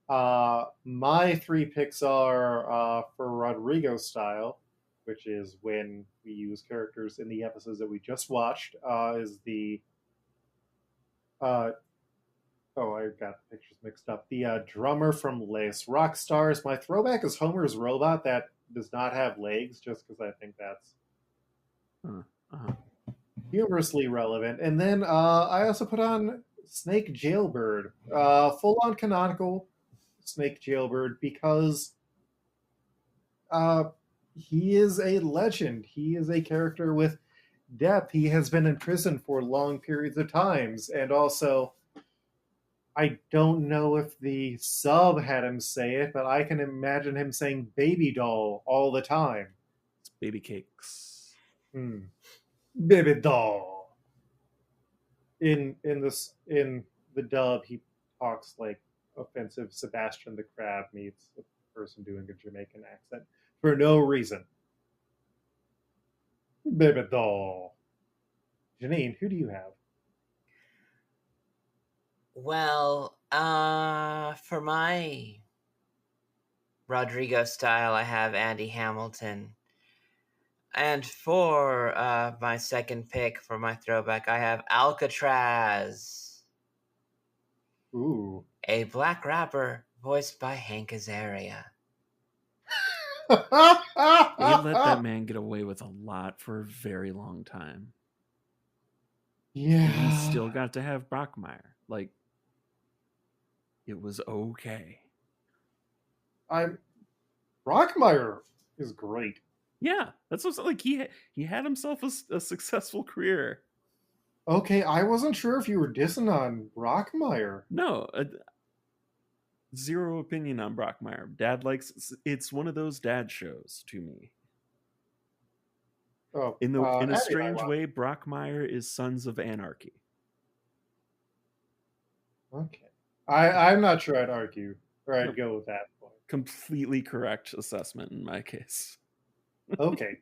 My three picks are for Rodrigo style, which is when we use characters in the episodes that we just watched, is the uh, oh, I got the pictures mixed up. The drummer from Lace Rock Stars. My throwback is Homer's robot that does not have legs, just because I think that's Uh-huh. humorously relevant. And then I also put on Snake Jailbird, full on canonical Snake Jailbird, because he is a legend. He is a character with depth. He has been in prison for long periods of times, and also I don't know if the sub had him say it, but I can imagine him saying baby doll all the time. It's baby cakes. Baby doll. In the dub, he talks like offensive Sebastian the Crab meets a person doing a Jamaican accent for no reason. Baby doll. Janine, who do you have? Well, for my Rodrigo style, I have Andy Hamilton. And for my second pick for my throwback, I have Alcatraz. Ooh. A black rapper voiced by Hank Azaria. They let that man get away with a lot for a very long time. Yeah. And he still got to have Brockmire. Like, it was okay. Brockmire is great. Yeah, that's what's like. He had himself a successful career. Okay, I wasn't sure if you were dissing on Brockmire. No, zero opinion on Brockmire. Dad likes it's one of those dad shows to me. Oh, in a Andy strange way, Brockmire is Sons of Anarchy. Okay, I'm not sure I'd argue or I'd go with that point. Completely correct assessment in my case. Okay,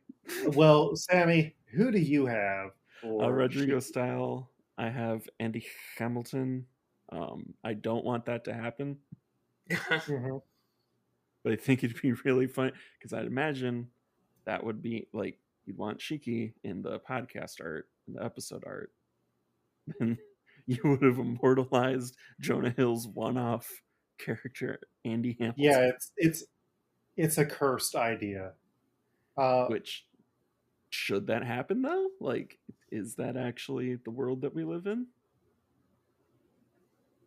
well, Sammy, who do you have for Rodrigo style? I have Andy Hamilton. I don't want that to happen. Mm-hmm. But I think it'd be really fun because I'd imagine that would be like you'd want Shiki in the podcast art, in the episode art. Then you would have immortalized Jonah Hill's one-off character, Andy Hamilton. Yeah, it's a cursed idea. Which, should that happen though? Like, is that actually the world that we live in?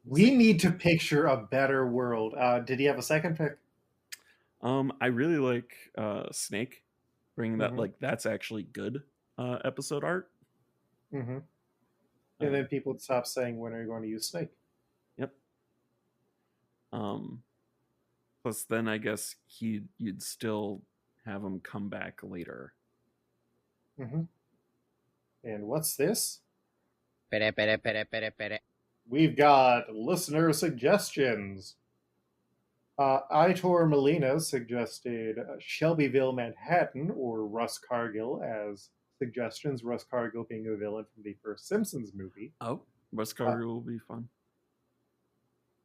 We need to picture a better world. Did he have a second pick? I really like Snake. Bringing that, Mhm. like, that's actually good episode art. Mm-hmm. And then people would stop saying, when are you going to use Snake? Yep. Plus, then I guess you'd still have him come back later. Mm-hmm. And what's this? Pere, pere, pere, pere, pere. We've got listener suggestions. Aitor Molina suggested Shelbyville, Manhattan, or Russ Cargill as suggestions. Russ Cargill being a villain from the first Simpsons movie. Oh, Russ Cargill will be fun.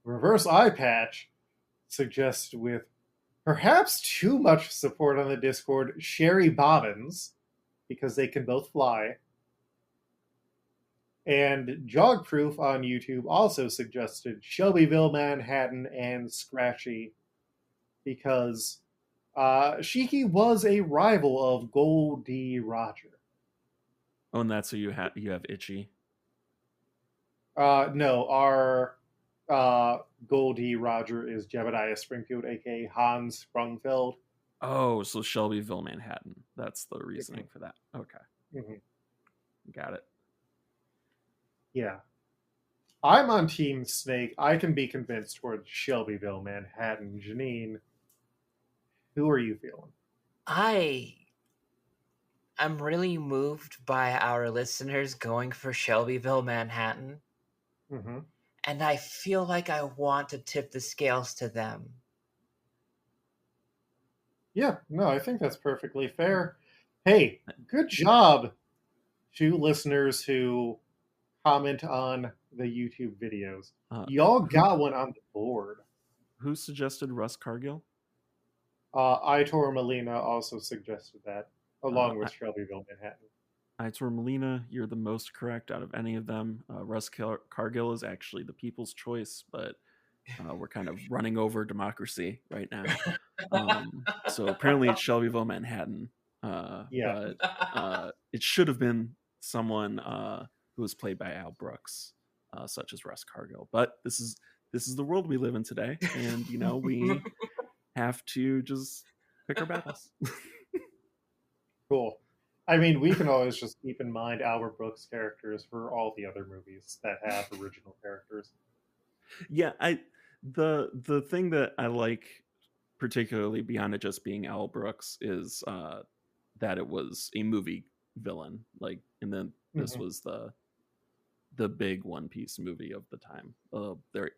Reverse Eye Patch suggests, with perhaps too much support on the Discord, Sherry Bobbins, because they can both fly. And Jogproof on YouTube also suggested Shelbyville, Manhattan, and Scratchy, because Shiki was a rival of Goldie Roger. Oh, and that's who you have Itchy. No, our Goldie Roger is Jebediah Springfield, aka Hans Sprungfeld. Oh, so Shelbyville, Manhattan. That's the reasoning for that. Okay, Mhm. got it. Yeah. I'm on Team Snake. I can be convinced towards Shelbyville, Manhattan. Janine, who are you feeling? I'm really moved by our listeners going for Shelbyville, Manhattan, Mm-hmm. and I feel like I want to tip the scales to them. Yeah, no, I think that's perfectly fair. Hey, good job to listeners who comment on the YouTube videos. Y'all Who got one on the board. who suggested Russ Cargill? Itor Molina also suggested that, Uh, along with Shelbyville, Manhattan. Itor Molina, you're the most correct out of any of them. Russ Cargill is actually the people's choice, but we're kind of running over democracy right now. So apparently it's Shelbyville, Manhattan, Yeah. but it should have been someone who was played by Al Brooks, such as Russ Cargill. But this is the world we live in today, and we have to just pick our battles. Cool. I mean, we can always just keep in mind Albert Brooks characters for all the other movies that have original characters. Yeah, the thing that I like particularly beyond it just being Al Brooks is that it was a movie villain, like, and then this Mhm. was the big One Piece movie of the time.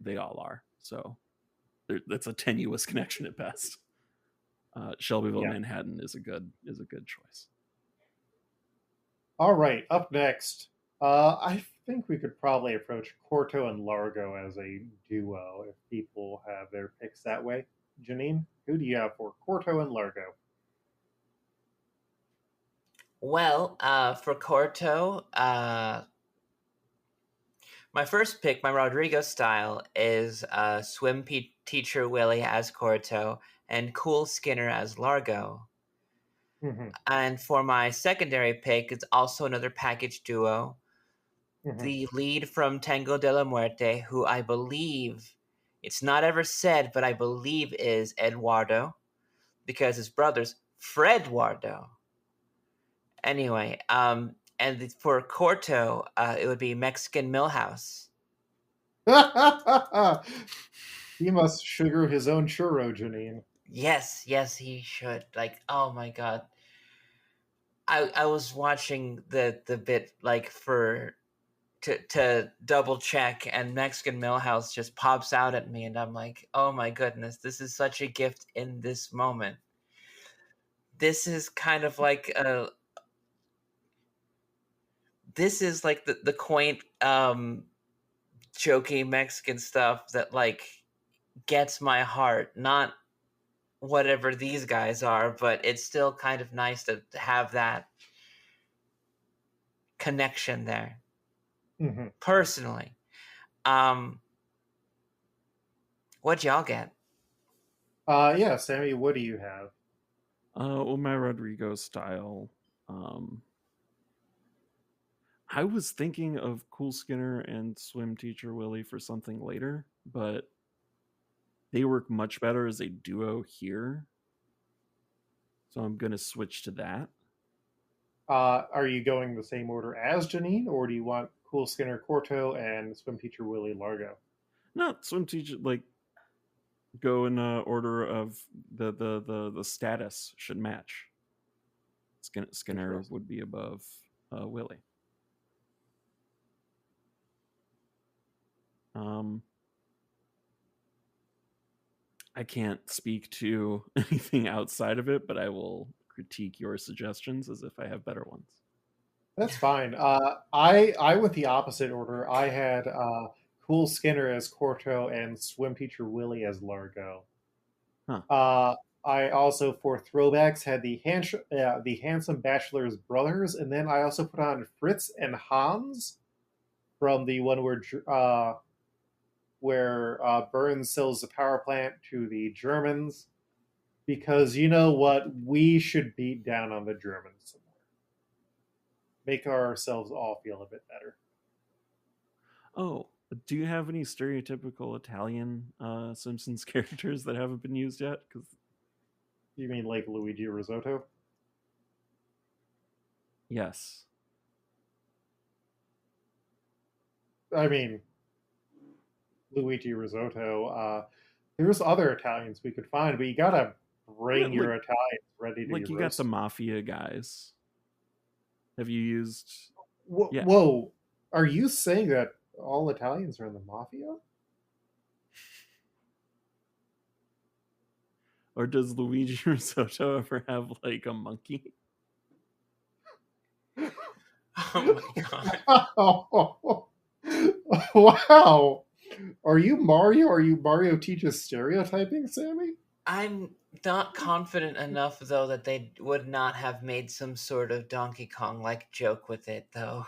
They all are, so that's a tenuous connection at best. Shelbyville, Yeah. Manhattan is a good choice. All right, up next, I think we could probably approach Corto and Largo as a duo if people have their picks that way. Janine, who do you have for Corto and Largo? Well, for Corto, my first pick, my Rodrigo style, is Teacher Willie as Corto and Cool Skinner as Largo. Mm-hmm. And for my secondary pick, it's also another package duo. Mm-hmm. The lead from Tango de la Muerte, who I believe, it's not ever said, but I believe is Eduardo, because his brother's Fredwardo. Anyway, and for Corto, it would be Mexican Millhouse. He must sugar his own churro, Janine. Yes, he should. Like, oh my god. I was watching the bit like for to double check, and Mexican Millhouse just pops out at me, and I'm like, oh my goodness, this is such a gift in this moment. This is kind of like this is like the quaint jokey Mexican stuff that like gets my heart, not whatever these guys are, but it's still kind of nice to have that connection there. Mm-hmm. Personally, what'd y'all get? Yeah, Sammy, what do you have? Well, my Rodrigo style. I was thinking of Cool Skinner and Swim Teacher Willie for something later, but they work much better as a duo here. So I'm going to switch to that. Are you going the same order as Janine, or do you want Cool Skinner Corto and Swim Teacher Willie Largo? Not Swim Teacher, like, go in order of the status should match. Skinner would be above Willie. I can't speak to anything outside of it, but I will critique your suggestions as if I have better ones. That's fine. I went the opposite order. I had Cool Skinner as Corto and Swim Teacher Willie as Largo. Huh. I also, for throwbacks, had the Handsome Bachelor's Brothers, and then I also put on Fritz and Hans from the one where Burns sells the power plant to the Germans, because you know what? We should beat down on the Germans somewhere. Make ourselves all feel a bit better. Oh, do you have any stereotypical Italian Simpsons characters that haven't been used yet? Because You mean like Luigi Risotto? yes, I mean, Luigi Risotto. There's other Italians we could find, but you gotta bring Yeah, your Italians ready to be like you got the roasted. mafia guys. Have you used? Yeah. Whoa, are you saying that all Italians are in the mafia? Or does Luigi Risotto ever have like a monkey? Oh my god. Wow. Are you Mario? Are you Mario teaches stereotyping, Sammy? I'm not confident enough though that they would not have made some sort of Donkey Kong like joke with it though.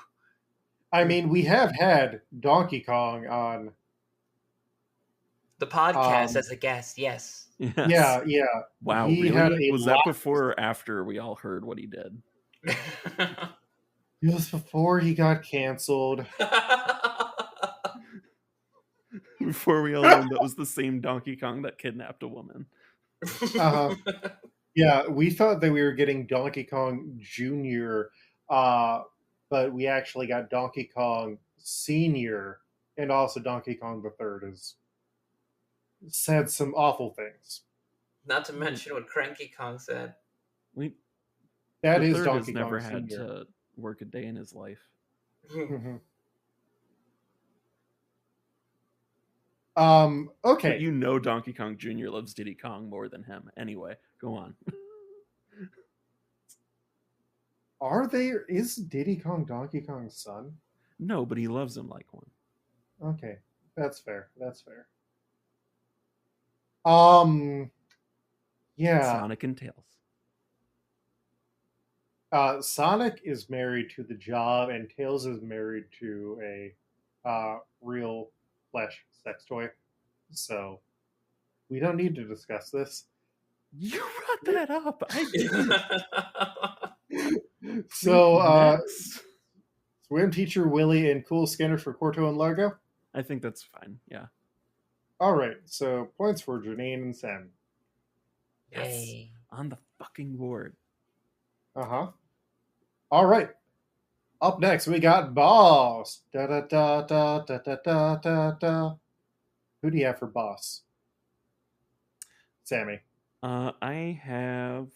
I mean, we have had Donkey Kong on. The podcast Um, as a guest, yes. Yes. yeah. Wow, He really? had a Was lot. that before or after we all heard what he did? It was before he got canceled. Before we all learned that was the same Donkey Kong that kidnapped a woman. Uh-huh. Yeah, we thought that we were getting Donkey Kong Jr., but we actually got Donkey Kong Senior, and also Donkey Kong the Third has said some awful things. Not to mention what Cranky Kong said. That The is third Donkey has never Kong had Senior. to work a day in his life. Mhm. But Okay. you know Donkey Kong Jr. loves Diddy Kong more than him. Anyway, go on. Is Diddy Kong Donkey Kong's son? No, but he loves him like one. Okay, that's fair. Yeah. Sonic and Tails. Sonic is married to the job, and Tails is married to a real flesh sex toy. So we don't need to discuss this. You brought that up. I didn't. So, Next. swim teacher Willie and cool scanner for Corto and Largo. I think that's fine. Yeah. All right. So points for Janine and Sam. Yay. On the fucking board. All right. Up next, we got Boss. Da da da da da da da da da. Who do you have for Boss? Sammy. I have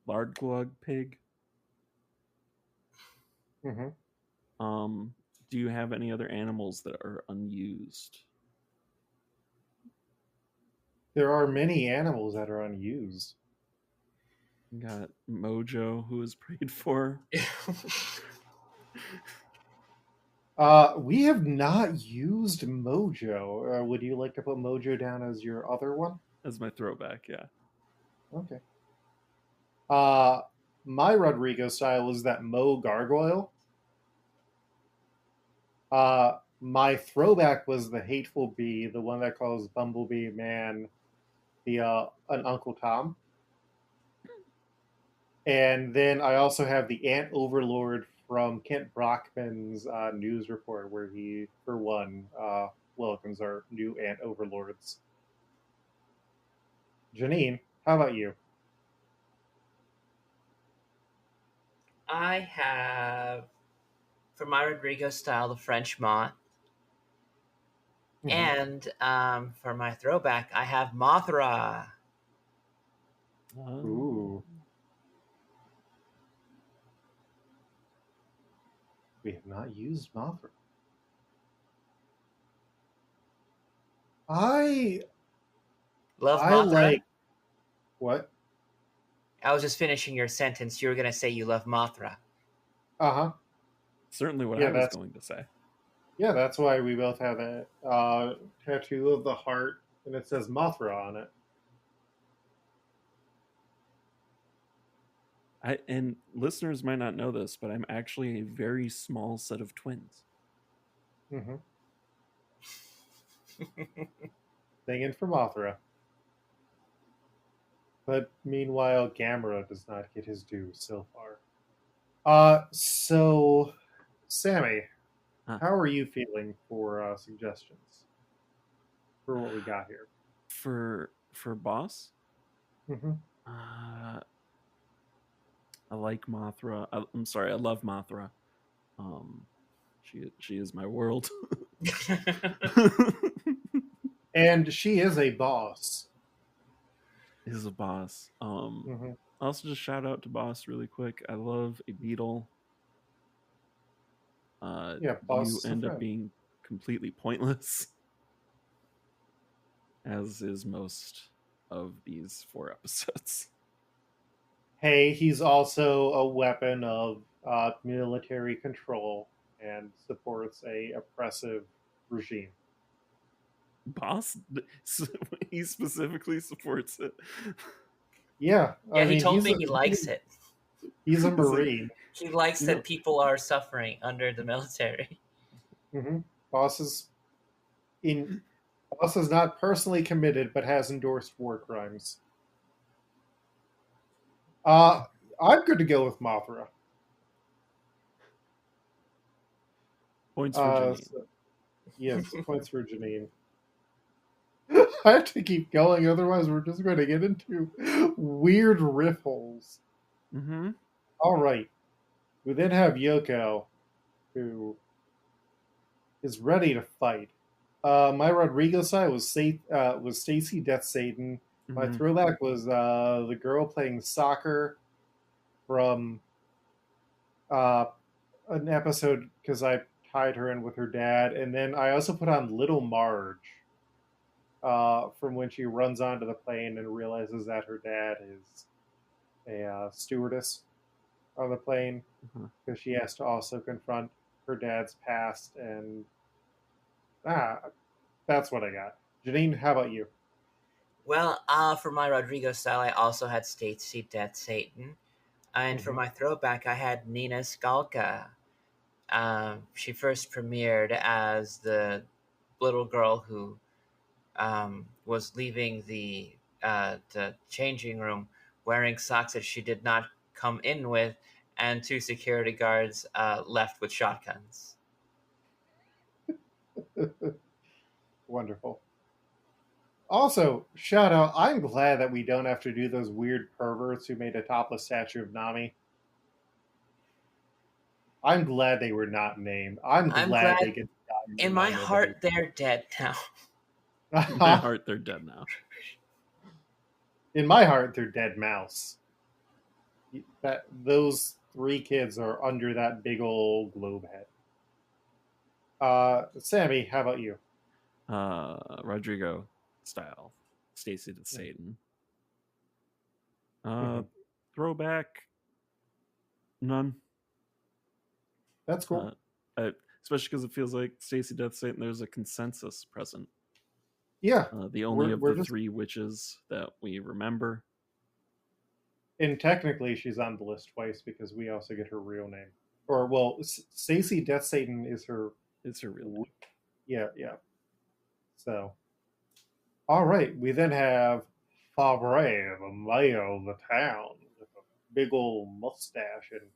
Lardglug Pig. Mm-hmm. Do you have any other animals that are unused? There are many animals that are unused. You got Mojo, who is prayed for. We have not used Mojo. Would you like to put Mojo down as your other one? As my throwback, yeah. Okay. My Rodrigo style is that Mo Gargoyle. My throwback was the Hateful Bee, the one that calls Bumblebee Man an Uncle Tom. And then I also have the Ant Overlord from Kent Brockman's news report, where he, for one, welcomes our new Ant Overlords. Janine, how about you? I have, for my Rodrigo style, the French Moth. Mm-hmm. And for my throwback, I have Mothra. Ooh. We have not used Mothra. I Love Mothra? like... What? I was just finishing your sentence. You were going to say you love Mothra. Uh-huh. Certainly what I was going to say. Yeah, that's why we both have a tattoo of the heart, and it says Mothra on it. And listeners might not know this, but I'm actually a very small set of twins. Mm-hmm. Singing for Mothra. But meanwhile, Gamera does not get his due so far. So, Sammy, how are you feeling for suggestions for what we got here? For boss, Mm-hmm. I like Mothra. I'm sorry, I love Mothra. Um, she is my world. And she is a boss. Is a boss. Mm-hmm. Also just shout out to boss really quick. I love a beetle. Yeah, boss You is a end up friend. being completely pointless, as is most of these 4 episodes. Hey, he's also a weapon of military control and supports a oppressive regime. Boss, he specifically supports it. Yeah, Yeah, I he mean told me he likes it. He's a He's like, marine. He likes you that know, people are suffering under the military. Mm-hmm. Boss is in. Boss is not personally committed, but has endorsed war crimes. Uh, I'm good to go with Mothra. points for Janine. So, yes, points for Janine. I have to keep going, otherwise we're just going to get into weird riff holes. Mm-hmm. All right, we then have Yoko, who is ready to fight. My Rodrigo side was Stacy Death Satan. My Mm-hmm. throwback was the girl playing soccer from uh, an episode because I tied her in with her dad, and then I also put on Little Marge from when she runs onto the plane and realizes that her dad is a stewardess on the plane Uh-huh. because she has to also confront her dad's past, and ah, that's what I got. Janine, how about you? Well, for my Rodrigo style, I also had Stacy Death Satan. And for Mm-hmm. my throwback, I had Nina Skalka. She first premiered as the little girl who was leaving the changing room wearing socks that she did not come in with, and 2 security guards left with shotguns. Wonderful. Also, shout out, I'm glad that we don't have to do those weird perverts who made a topless statue of Nami. I'm glad they were not named. I'm I'm glad glad. they get to die In my reminded of heart, they're dead now. In my heart, they're dead now. In my heart, they're dead mouse. That those 3 kids are under that big old globe head. Sammy, how about you? Rodrigo style. Stacy to Satan. Mhm. Throwback, none. That's cool. Especially because it feels like Stacy Death Satan, there's a consensus present. Yeah, The only of we're the just 3 witches that we remember. and technically she's on the list twice because we also get her real name. Or well, Stacy Death Satan is her. It's her real name. Yeah, yeah. So, all right, we then have Fabre, the mayor of the town, with a big old mustache and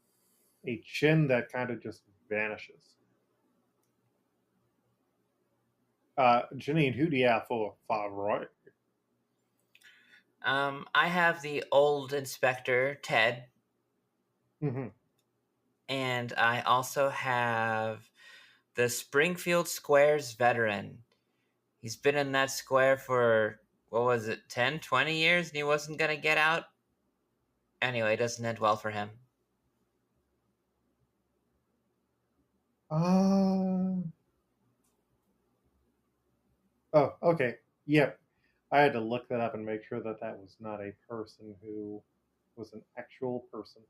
a chin that kind of just vanishes. Janine, who do you have for Fabre? I have the old inspector, Ted, Mm-hmm. and I also have the Springfield Squares veteran. He's been in that square for, what was it, 10, 20 years, and he wasn't going to get out? Anyway, it doesn't end well for him. Uh, oh, okay. Yep. I had to look that up and make sure that that was not a person who was an actual person.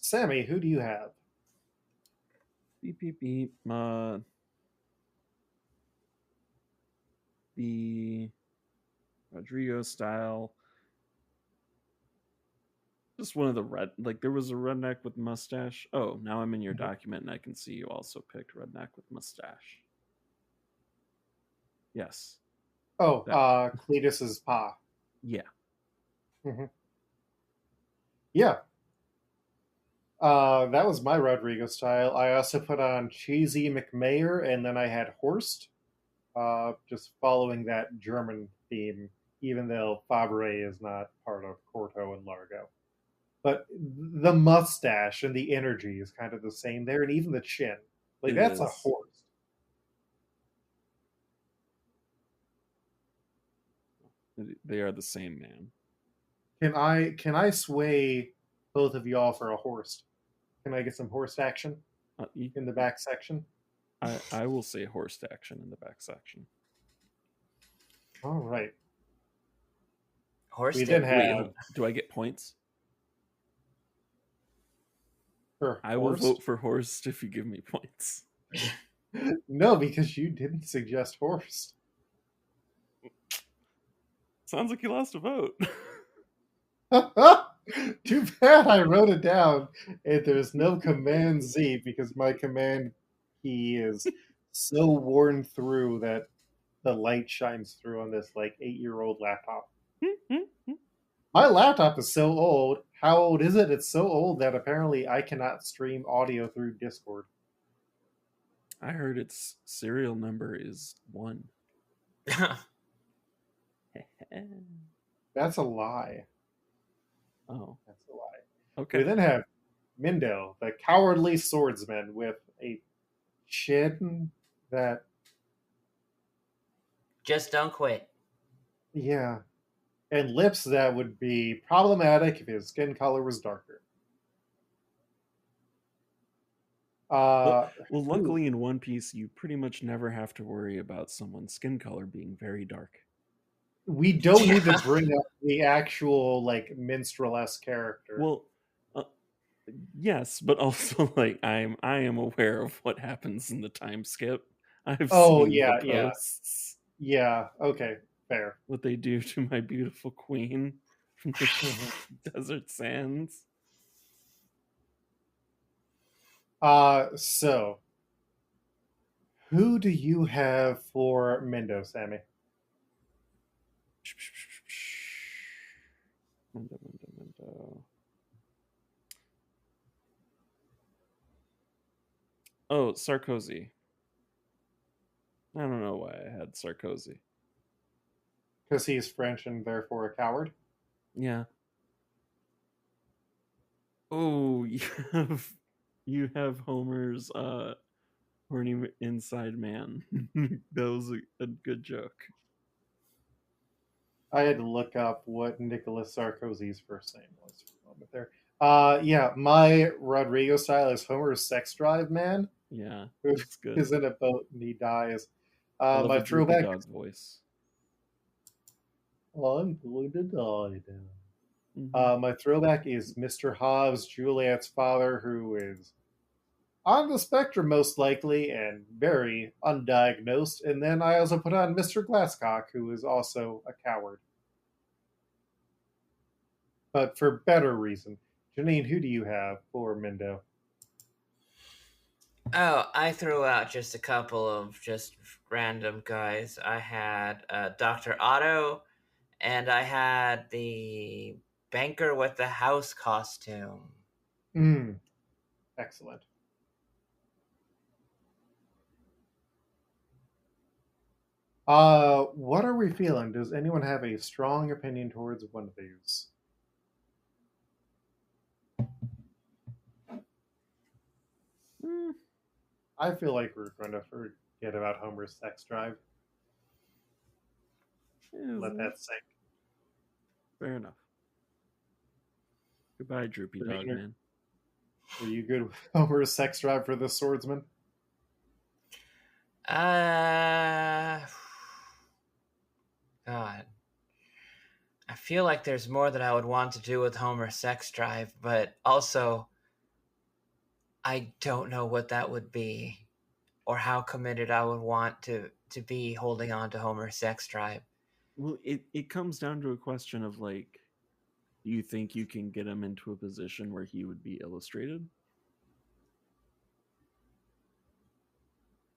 Sammy, who do you have? Beep, beep, beep. The Rodrigo style. Just one of the red, like there was a redneck with mustache. Oh, now I'm in your document and I can see you also picked redneck with mustache. Yes. Oh, That. Cletus's pa. Yeah. Mm-hmm. Yeah. That was my Rodrigo style. I also put on Cheesy McMayer, and then I had Horst, just following that German theme, even though Fabre is not part of Corto and Largo. But the mustache and the energy is kind of the same there, and even the chin. Like, It that's a is. Horst. They are the same man. Can I sway both of y'all for a Horst? Can I get some Horst action in the back section? I will say horse action in the back section. All right. Horse We did. then have Wait, do I get points? for I will Horst. vote for Horst if you give me points. No, because you didn't suggest Horst. Sounds like you lost a vote. Too bad I wrote it down and there's no Command Z because my Command key is so worn through that the light shines through on this like 8-year-old laptop. My laptop is so old. How old is it? It's so old that apparently I cannot stream audio through Discord. I heard its serial number is 1. That's a lie. Oh, That's a lie. okay. We then have Mindo, the cowardly swordsman, with a chin that, Just don't quit. yeah, and lips that would be problematic if his skin color was darker. Well, luckily in One Piece, you pretty much never have to worry about someone's skin color being very dark. We don't need to bring up the actual like minstrel-esque character. Well, yes, but also like I am aware of what happens in the time skip. I've seen yeah, the posts. Yeah, okay, fair. What they do to my beautiful queen from the desert sands. So who do you have for Mindo, Sammy? Mindo. Oh, Sarkozy. I don't know why I had Sarkozy. Because he's French and therefore a coward? Yeah. Oh, you have Homer's horny inside man. That was a good joke. I had to look up what Nicolas Sarkozy's first name was for a moment there. Yeah, my Rodrigo style is Homer's sex drive man. Yeah, Who that's good. is in a boat and he dies. I love My a droopy throwback. dog voice. I'm going to die now. Mhm. My throwback is Mr. Hobbs, Juliet's father, who is on the spectrum most likely and very undiagnosed. And then I also put on Mr. Glasscock, who is also a coward. But for better reason. Janine, who do you have for Mindo? Oh, I threw out just a couple of just random guys. I had Dr. Otto, and I had the banker with the house costume. Excellent. What are we feeling? Does anyone have a strong opinion towards one of these? I feel like we're going to forget about Homer's sex drive. Let that sink. Fair enough. Goodbye, droopy dog man. Are you good with Homer's sex drive for the swordsman? God. I feel like there's more that I would want to do with Homer's sex drive, but also I don't know what that would be or how committed I would want to be holding on to Homer's sex drive. Well, it comes down to a question of like, do you think you can get him into a position where he would be illustrated?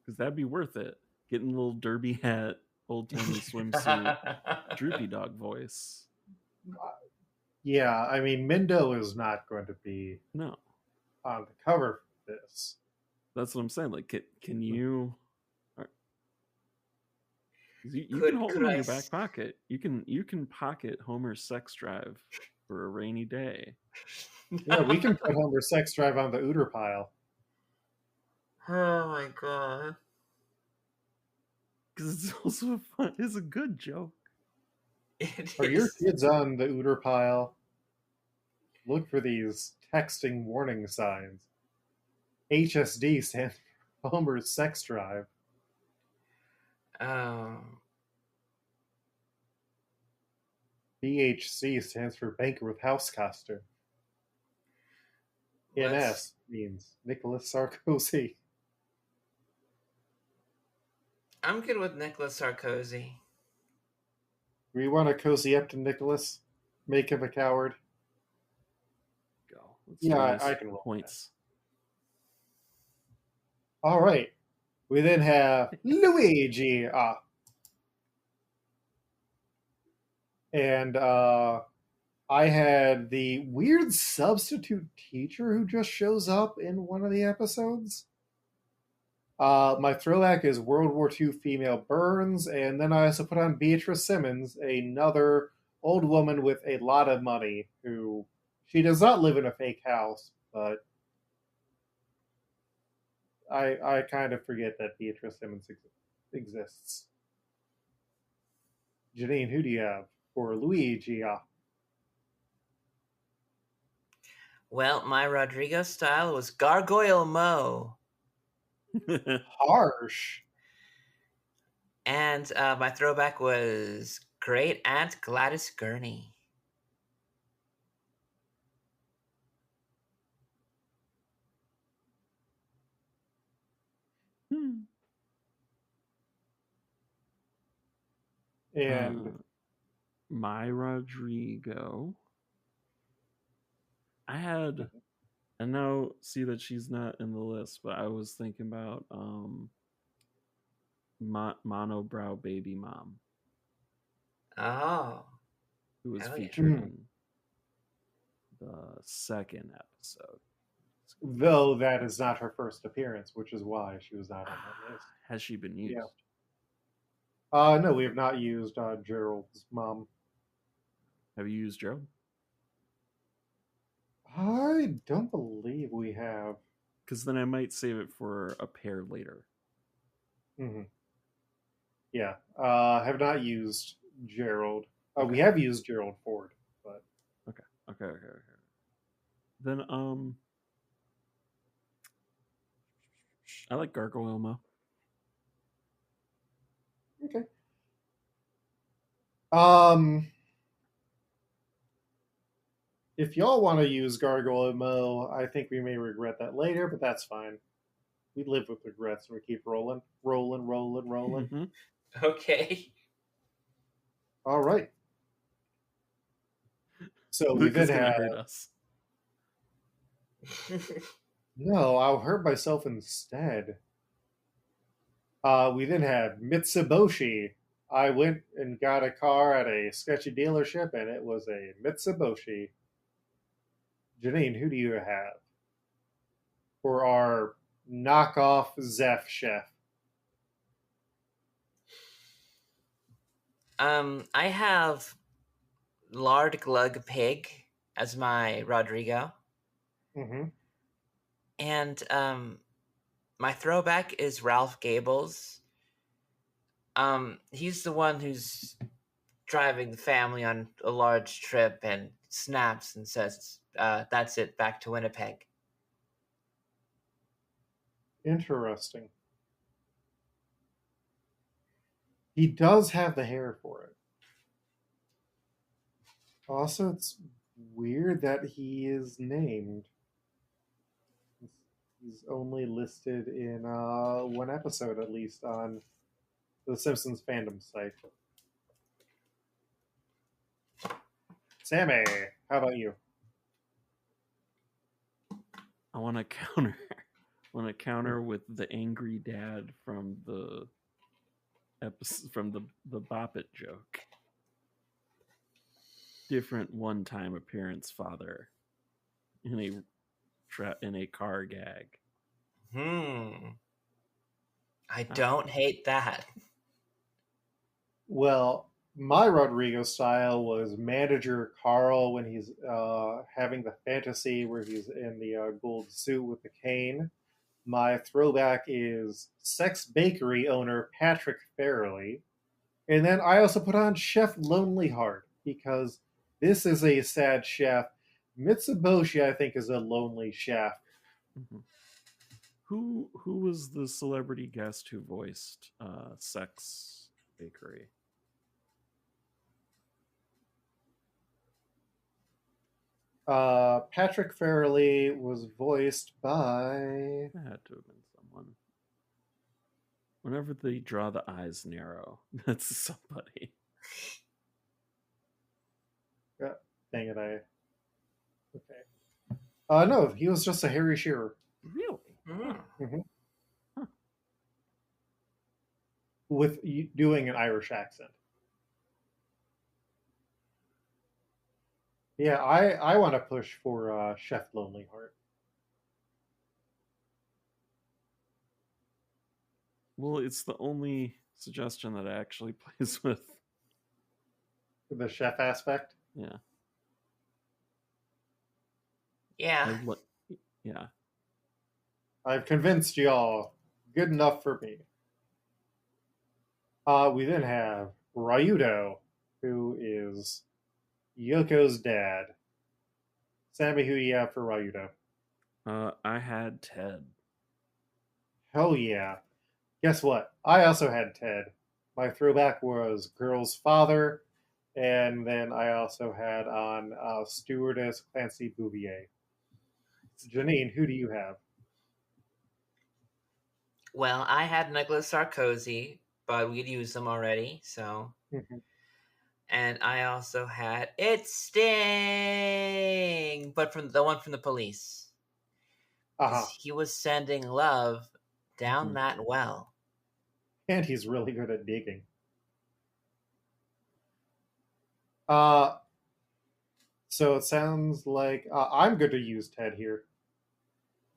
Because that'd be worth it. Getting a little derby hat, old timey swimsuit, droopy dog voice. Yeah, I mean, Mindo is not going to be. No. on the cover for this. That's what I'm saying. Like, can you? You Could- can hold could them in I your back s- pocket. You can pocket Homer's sex drive for a rainy day. Yeah, we can put Homer's sex drive on the Ooter pile. Oh my god. Because it's also fun. It's a good joke. It Are your is. kids on the Ooter pile? Look for these texting warning signs. HSD stands for Homer's sex drive. Um, BHC stands for Banker with House costume. let's. NS means Nicholas Sarkozy. I'm good with Nicholas Sarkozy. We want to cozy up to Nicholas, make him a coward. Go. Let's Yeah, do this. I can roll Points. All right. We then have Luigi. And I had the weird substitute teacher who just shows up in one of the episodes. My throwback is World War II female Burns, and then I also put on Beatrice Simmons, another old woman with a lot of money who she does not live in a fake house, but I kind of forget that Beatrice Simmons exists. Janine, who do you have for Luigi? Well, my Rodrigo style was Gargoyle Mo. Harsh. And my throwback was Great Aunt Gladys Gurney. And my Rodrigo. I had, I now see that she's not in the list, but I was thinking about Monobrow Baby Mom, Oh. who was Hell yeah. featured in the second episode. though that is not her first appearance, which is why she was not on that list. Has she been used? No, we have not used Gerald's mom. Have you used Gerald? I don't believe we have. Because then I might save it for a pair later. Mm-hmm. Yeah, have not used Gerald. Okay. We have used Gerald Ford, but Okay. Then I like Gargoyle Mo. okay. If y'all want to use Gargoyle Mo, I think we may regret that later, but that's fine. We live with regrets and we keep rolling. Mhm. Okay. All right. So we Luke then is gonna have. hurt us. No, I'll hurt myself instead. We then have Mitsubishi. I went and got a car at a sketchy dealership, and it was a Mitsubishi. Janine, who do you have for our knockoff Zeph chef? I have Lard Glug Pig as my Rodrigo. Mm-hmm. And my throwback is Ralph Gables. He's the one who's driving the family on a large trip and snaps and says, that's it, back to Winnipeg. Interesting. He does have the hair for it. Also, it's weird that he is named. He's only listed in one episode, at least, on the Simpsons fandom site. Sammy, how about you? I want to counter. Counter with the angry dad from the episode, from the Bop It joke. Different one-time appearance father in a trapped in a car gag. I don't hate that. Well, my Rodrigo style was Manager Carl when he's having the fantasy where he's in the gold suit with the cane. My throwback is Sex Bakery owner Patrick Farrelly. And then I also put on Chef Lonely Heart because this is a sad chef. Mitsuboshi, I think, is a lonely chef. Mm-hmm. Who was the celebrity guest who voiced Sex Bakery? Patrick Farrelly was voiced by. That had to have been someone. Whenever they draw the eyes narrow, that's somebody. Dang it, Okay. No, he was just a Harry Shearer. Really? Mm-hmm. Huh. With doing an Irish accent. Yeah, I want to push for Chef Lonely Heart. Well, it's the only suggestion that actually plays with The chef aspect? Yeah. Yeah. Yeah. I've convinced y'all. Good enough for me. We then have Ryudo, who is Yoko's dad. Sammy, who do you have for Ryudo? I had Ted. Hell yeah. Guess what? I also had Ted. My throwback was Girl's father, and then I also had on stewardess Clancy Bouvier. Janine, who do you have? Well, I had Nicholas Sarkozy, but we'd used them already, so. And I also had It Sting, but from the one from the police. He was sending love down that well. And he's really good at digging. So it sounds like I'm going to use Ted here.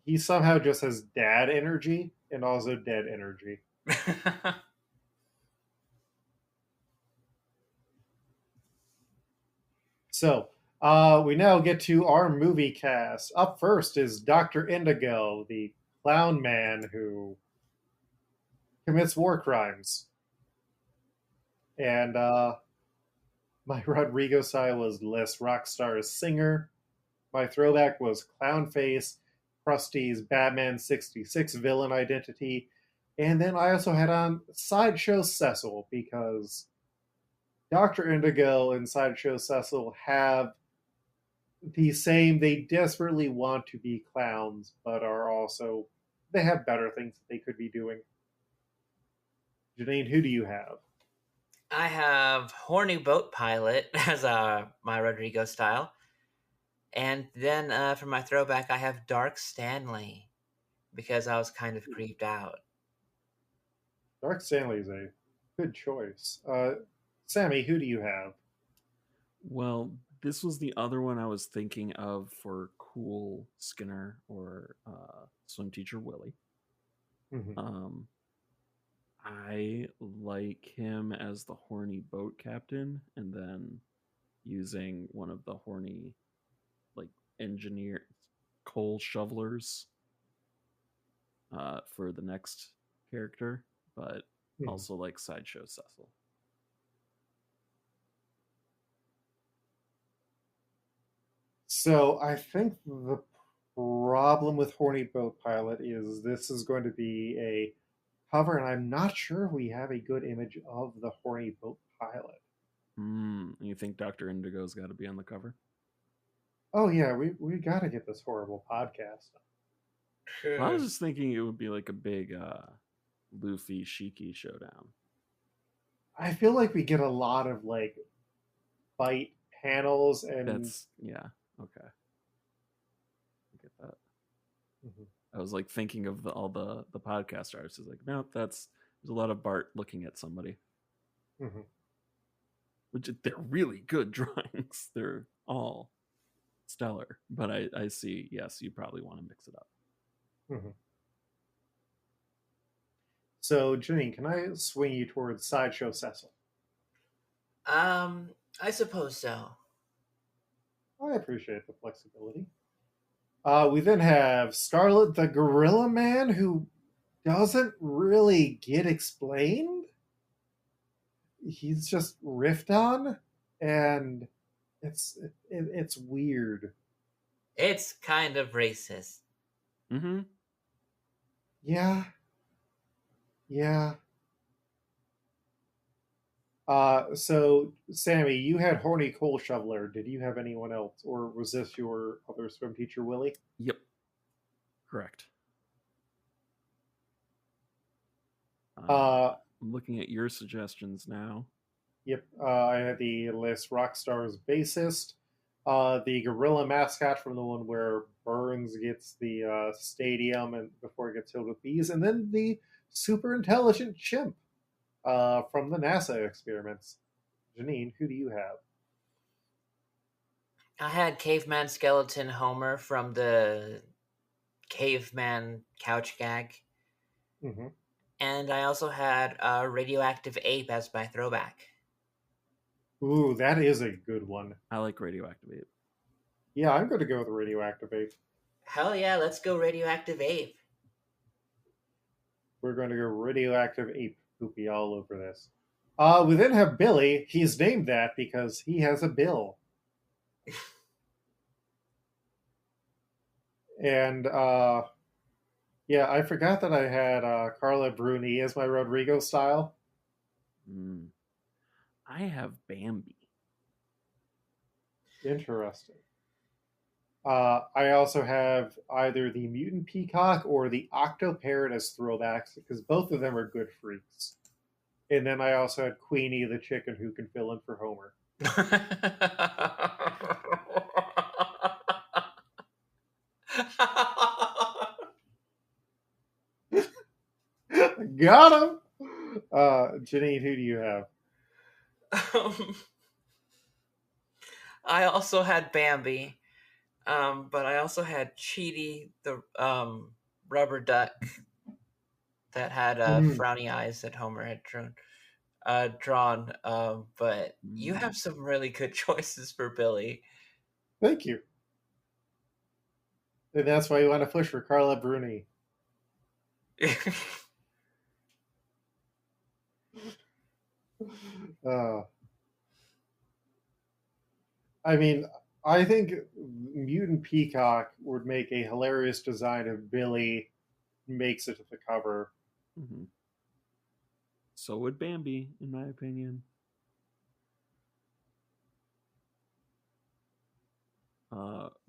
He somehow just has dad energy and also dead energy. So we now get to our movie cast. Up first is Dr. Indigo, the clown man who commits war crimes. And my Rodrigo style was Les Rockstar Singer. My throwback was Clownface, Krusty's Batman 66 villain identity. And then I also had on Sideshow Cecil because Dr. Indigo and Sideshow Cecil have the same, they desperately want to be clowns, but are also, they have better things that they could be doing. Janine, who do you have? I have Horny Boat Pilot as my Rodrigo style. And then for my throwback, I have Dark Stanley because I was kind of creeped out. Dark Stanley is a good choice. Sammy, who do you have? Well, this was the other one I was thinking of for Cool Skinner or Swim Teacher Willie. I like him as the horny boat captain, and then using one of the horny, like, engineer coal shovelers for the next character, but also like Sideshow Cecil. So I think the problem with Horny Boat Pilot is this is going to be a cover, and I'm not sure we have a good image of the Horny Boat Pilot. You think Dr. Indigo's got to be on the cover? Oh yeah, we got to get this horrible podcast. Well, I was just thinking it would be like a big Luffy Shiki showdown. I feel like we get a lot of like fight panels, and that's okay. I get that. I was like thinking of all the podcast artists. Like, no, there's a lot of Bart looking at somebody. Which they're really good drawings. They're all stellar. But I see, yes, you probably want to mix it up. Mhm. So, Janine, can I swing you towards Sideshow Cecil? I suppose so. I appreciate the flexibility. We then have Scarlet the Gorilla Man, who doesn't really get explained. He's just riffed on, and it's weird. It's kind of racist. Mm-hmm. Yeah, yeah. So Sammy, you had Horny Coal Shoveler. Did you have anyone else, or was this your other swim teacher, Willie? Yep. Correct. I'm looking at your suggestions now. Yep. I had the list Rockstar's bassist, the gorilla mascot from the one where Burns gets the stadium and before it gets filled with bees, and then the super intelligent chimp from the NASA experiments. Janine, who do you have? I had Caveman Skeleton Homer from the Caveman Couch Gag. Mm-hmm. And I also had Radioactive Ape as my throwback. Ooh, that is a good one. I like Radioactive Ape. Yeah, I'm going to go with Radioactive Ape. Hell yeah, let's go Radioactive Ape. We're going to go Radioactive Ape poopy all over this. We then have Billy. He's named that because he has a bill. And yeah, I forgot that I had Carla Bruni as my Rodrigo style. I have Bambi. Interesting. I also have either the Mutant Peacock or the Octo Parrot as throwbacks because both of them are good freaks. And then I also had Queenie the chicken who can fill in for Homer. Got him! Janine, who do you have? I also had Bambi, but I also had Cheaty, the rubber duck that had frowny eyes that Homer had drawn. But you have some really good choices for Billy. Thank you. And that's why you want to push for Carla Bruni. I mean, I think Mutant Peacock would make a hilarious design if Billy makes it to the cover. Mm-hmm. So would Bambi, in my opinion.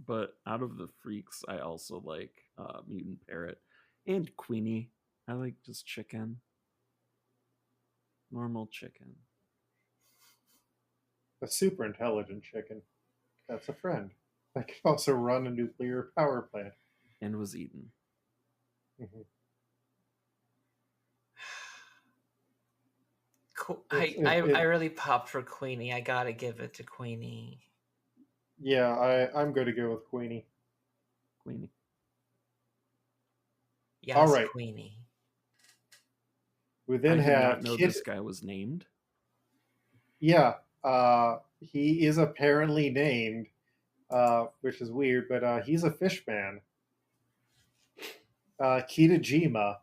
But out of the freaks, I also like Mutant Parrot and Queenie. I like just chicken. Normal chicken. A super intelligent chicken. That's a friend. That can also run a nuclear power plant. And was eaten. Mm-hmm. I really popped for Queenie. I gotta give it to Queenie. Yeah, I'm going to go with Queenie. Queenie. Yes, all right. Queenie. We then have I did not know this guy was named. Yeah, he is apparently named, which is weird, but he's a fish man. Kitajima,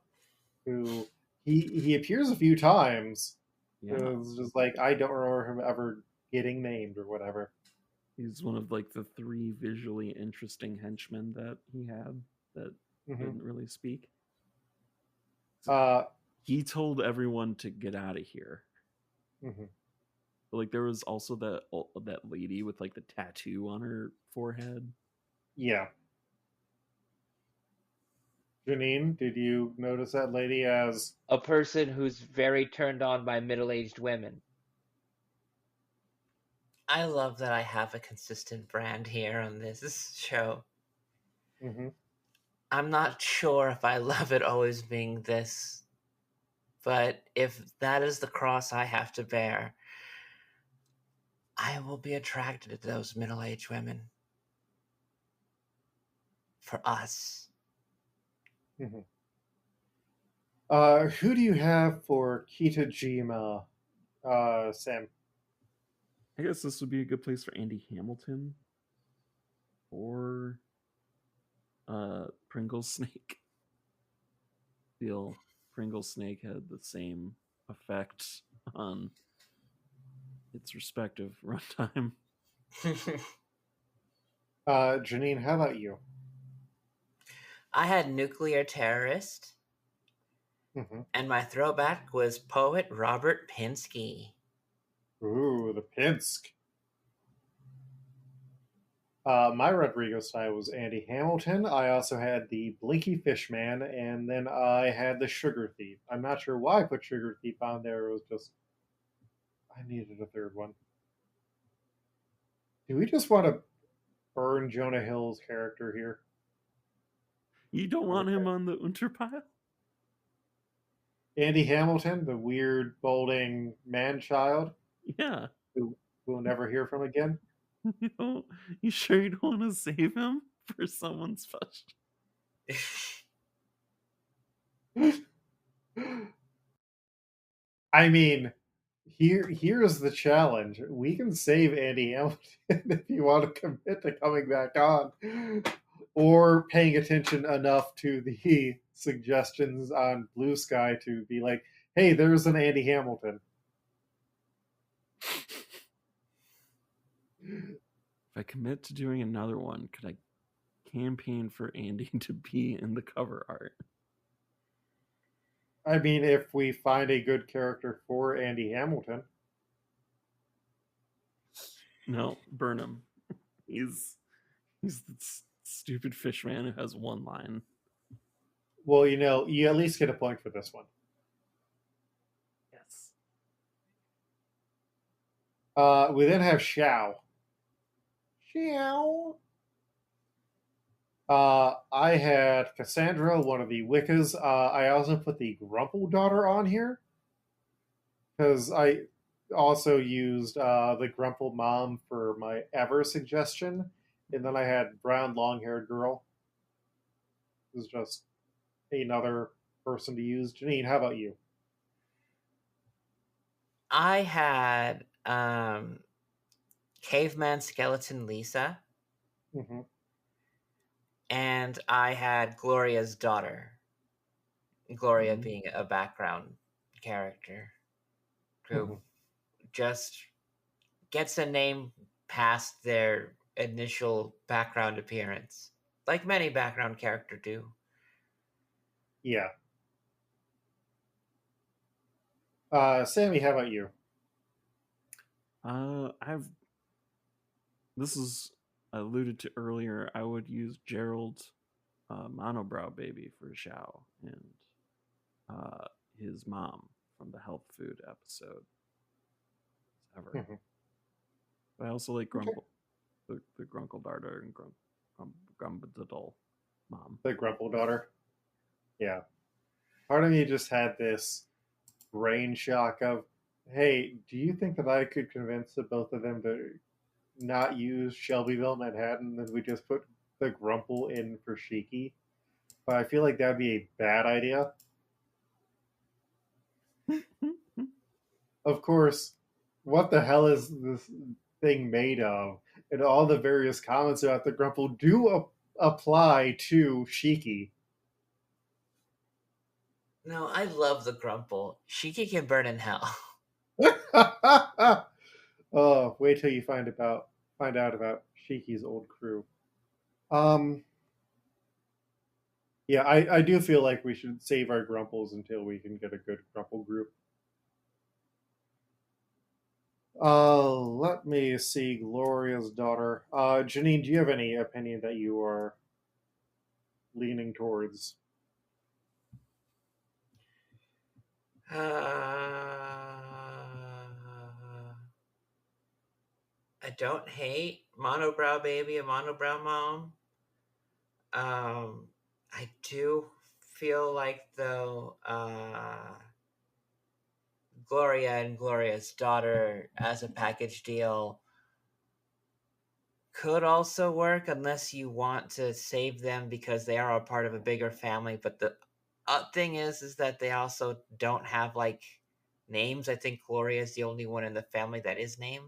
who he appears a few times. Yeah. It's just like I don't remember him ever getting named or whatever. He's one of like the 3 visually interesting henchmen that he had that didn't really speak. He told everyone to get out of here. Mm-hmm. But like there was also that lady with like the tattoo on her forehead. Yeah. Janine, did you notice that lady as a person who's very turned on by middle-aged women? I love that I have a consistent brand here on this show. Mm-hmm. I'm not sure if I love it always being this, but if that is the cross I have to bear, I will be attracted to those middle-aged women. for us. Mm-hmm. Who do you have for Kitajima, Sam? I guess this would be a good place for Andy Hamilton or Pringle Snake. Feel Pringle Snake had the same effect on its respective runtime. Janine, how about you? I had Nuclear Terrorist, Mm-hmm. and my throwback was poet Robert Pinsky. Ooh, the Pinsk. My Rodrigo style was Andy Hamilton. I also had the Blinky Fishman, and then I had the Sugar Thief. I'm not sure why I put Sugar Thief on there. It was just I needed a third one. Do we just want to burn Jonah Hill's character here? You don't want him on the Unterpile? Andy Hamilton, the weird, balding man-child Yeah. who we'll never hear from again. You sure you don't want to save him for someone special? I mean, here's the challenge. We can save Andy Hamilton if you want to commit to coming back on or paying attention enough to the suggestions on Blue Sky to be like, hey, there's an Andy Hamilton. If I commit to doing another one, could I campaign for Andy to be in the cover art? I mean, if we find a good character for Andy Hamilton. No, burn him. He's the stupid fish man who has one line. Well, you at least get a point for this one. Yes. We then have Xiao. Xiao. I had Cassandra, one of the Wiccas. I also put the Grumple daughter on here because I also used the Grumple mom for my ever suggestion, and then I had brown long-haired girl. This is just another person to use. Janine, how about you? I had Caveman Skeleton Lisa, Mm-hmm. and I had Gloria's daughter. Gloria being a background character who just gets a name past their initial background appearance, like many background characters do. Yeah. Sammy, how about you? This is alluded to earlier. I would use Gerald Monobrow Baby for Xiao and his mom from the health food episode. Ever. Mm-hmm. But I also like Grumple, the Grunkle daughter and Grumbadidle mom. The Grumple daughter. Yeah. Part of me just had this brain shock of, hey, do you think that I could convince the both of them to not use Shelbyville, Manhattan, and we just put the Grumple in for Shiki? But I feel like that would be a bad idea. Of course, what the hell is this thing made of? And all the various comments about the Grumple do apply to Shiki. No, I love the Grumple. Shiki can burn in hell. Oh, wait till you find out about Shiki's old crew. Yeah, I do feel like we should save our Grumples until we can get a good Grumple group. Let me see Gloria's daughter. Janine, do you have any opinion that you are leaning towards? I don't hate Monobrow Baby and Monobrow Mom. I do feel like, though, Gloria and Gloria's daughter as a package deal could also work unless you want to save them because they are a part of a bigger family. But the thing is that they also don't have like names. I think Gloria is the only one in the family that is named.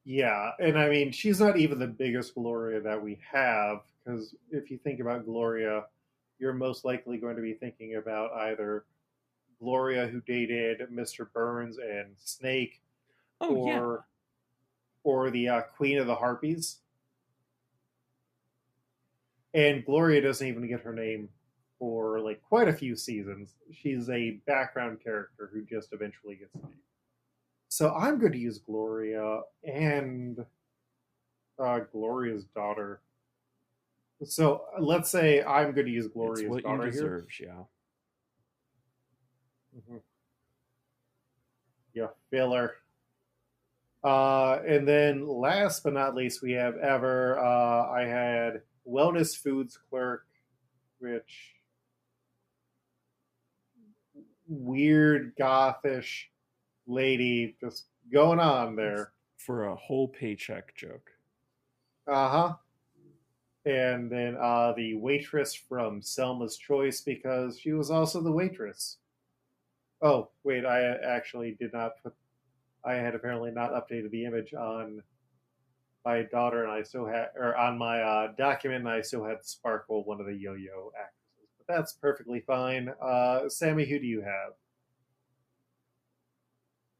Yeah, and I mean, she's not even the biggest Gloria that we have, because if you think about Gloria, you're most likely going to be thinking about either Gloria who dated Mr. Burns and Snake, Oh yeah. or the Queen of the Harpies. And Gloria doesn't even get her name for like quite a few seasons. She's a background character who just eventually gets named. So I'm going to use Gloria and Gloria's daughter. So let's say I'm going to use It's Gloria's what you daughter here. deserve, Xiao. Mm-hmm. Yeah, filler. And then last but not least, we have Ever. I had Wellness Foods Clerk, which weird gothish lady just going on there. For a whole paycheck joke. Uh-huh. And then the waitress from Selma's Choice, because she was also the waitress. Oh, wait, I actually did not put. I had apparently not updated the image on my daughter, and I still had, or on my document, and I still had Sparkle, one of the yo-yo actresses. But that's perfectly fine. Sammy, who do you have?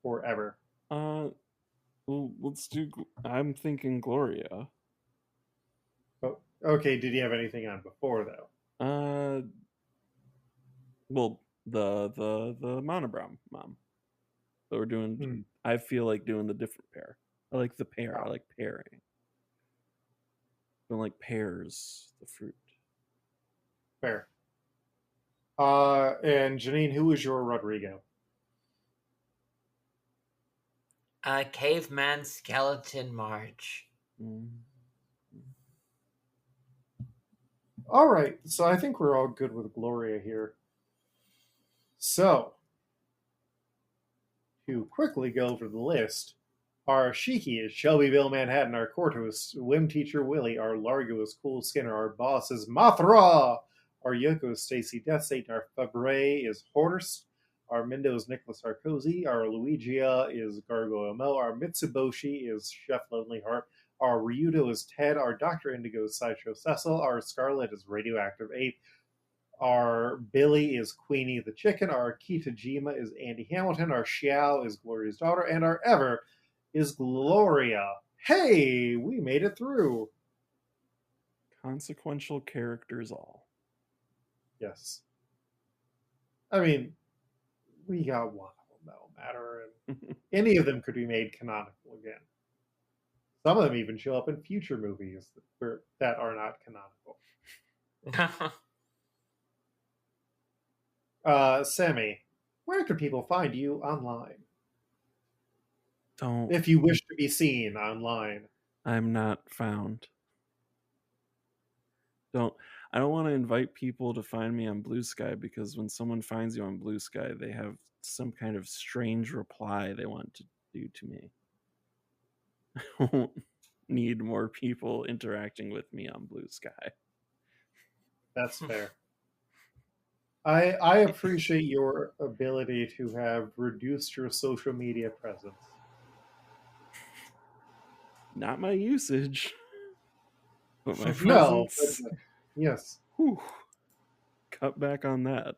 For Ever? Well, let's do. I'm thinking Gloria. Oh, okay, did you have anything on before, though? Well, the monobrow mom. But we're doing. I feel like doing the different pair. I like the pair. Oh. I like pairing. Don't like pears, the fruit. Fair. And Janine, who is your Rodrigo? Caveman skeleton Marge. All right, so I think we're all good with Gloria here. So, to quickly go over the list, our Shiki is Shelbyville, Manhattan. Our Corto is Swim Teacher Willie. Our Largo is Cool Skinner. Our Boss is Mothra. Our Yoko is Stacy Death Satan. Our Fabre is Horst. Our Mindo is Nicholas Sarkozy. Our Luigia is Gargoyle Mo. Our Mitsuboshi is Chef Lonely Heart. Our Ryudo is Ted. Our Dr. Indigo is Sideshow Cecil. Our Scarlet is Radioactive Ape. Our Billy is Queenie the Chicken. Our Kitajima is Andy Hamilton. Our Xiao is Gloria's daughter. And our Ever is Gloria. Hey, we made it through. Consequential characters all. Yes. I mean, we got one of them that'll matter, and any of them could be made canonical again. Some of them even show up in future movies that are not canonical. Sammy, where can people find you online? Don't. If you wish to be seen online. I'm not found. I don't want to invite people to find me on Blue Sky, because when someone finds you on Blue Sky, they have some kind of strange reply they want to do to me. I don't need more people interacting with me on Blue Sky. That's fair. I appreciate your ability to have reduced your social media presence. Not my usage, but my No, presence. but, yes. Whew. Cut back on that.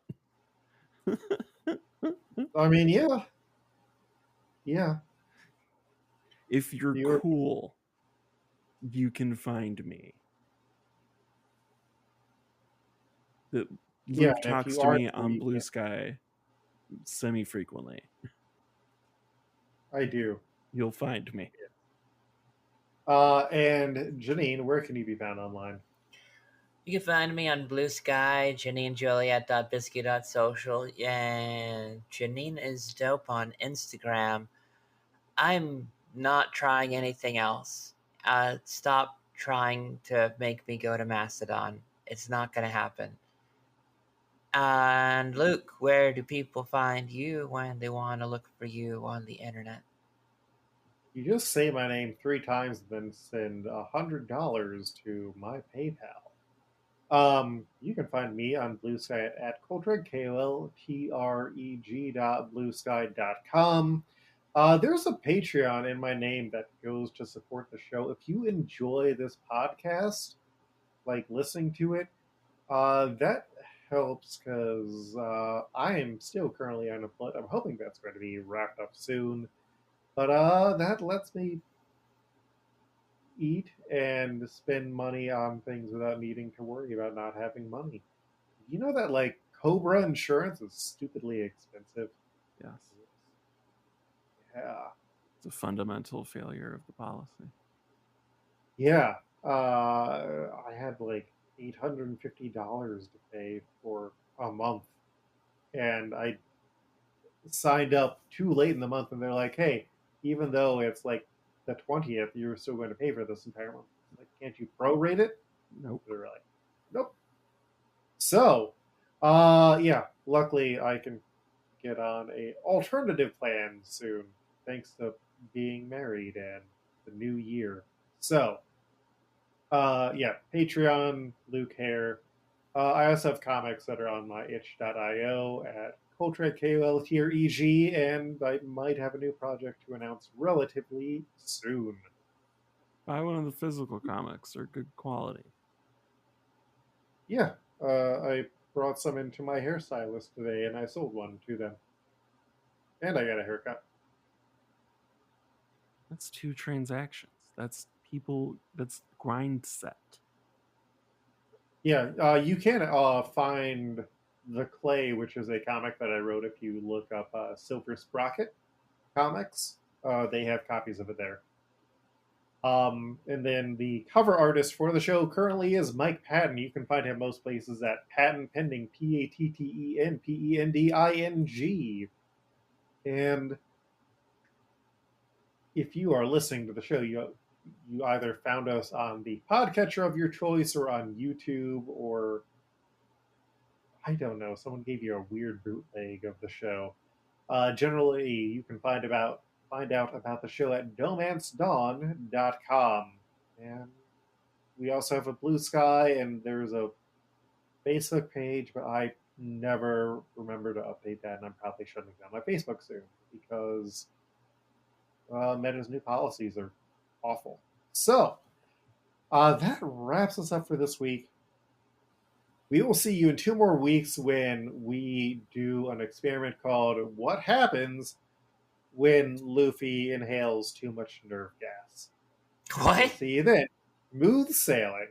I mean, yeah. Yeah. If you're cool, you can find me. Luke talks to me on Blue Sky semi-frequently. I do. You'll find me. And Janine, where can you be found online? You can find me on Blue Sky, JanineJuliet.biscuit.social, and Janine is dope on Instagram. I'm not trying anything else. Stop trying to make me go to Mastodon. It's not going to happen. And Luke, where do people find you when they want to look for you on the internet? You just say my name 3 times and then send $100 to my PayPal. You can find me on Blue Sky at Coltreg, KOLTREG.bluesky.com. There's a Patreon in my name that goes to support the show. If you enjoy this podcast, like listening to it, that helps because I am still currently unemployed. I'm hoping that's going to be wrapped up soon. But that lets me eat and spend money on things without needing to worry about not having money. You know that like Cobra insurance is stupidly expensive. Yes. Yeah. It's a fundamental failure of the policy. Yeah. I had like $850 to pay for a month, and I signed up too late in the month, and they're like, "Hey, even though it's like the 20th, you're still going to pay for this entire month. Like, can't you prorate it?" Nope. They're like, "Nope." So, yeah. Luckily, I can get on a alternative plan soon, thanks to being married and the new year. So, yeah, Patreon, Luke Hare. I also have comics that are on my itch.io at Coltreg, KOLTREG, and I might have a new project to announce relatively soon. Buy one of the physical comics. They're good quality. Yeah, I brought some into my hairstylist today, and I sold one to them. And I got a haircut. That's 2 transactions. That's people. That's grind set. Yeah, you can find The Clay, which is a comic that I wrote if you look up Silver Sprocket Comics. They have copies of it there. And then the cover artist for the show currently is Mike Patten. You can find him most places at Patten Pending, PATTENPENDING. And if you are listening to the show, you either found us on the podcatcher of your choice or on YouTube, or I don't know, someone gave you a weird bootleg of the show. Generally, you can find out about the show at DohManceDawn.com. And we also have a Blue Sky, and there's a Facebook page, but I never remember to update that, and I'm probably shutting down my Facebook soon because Meta's new policies are awful. So, that wraps us up for this week. We will see you in 2 more weeks when we do an experiment called What Happens When Luffy Inhales Too Much Nerve Gas. What? See you then. Smooth sailing.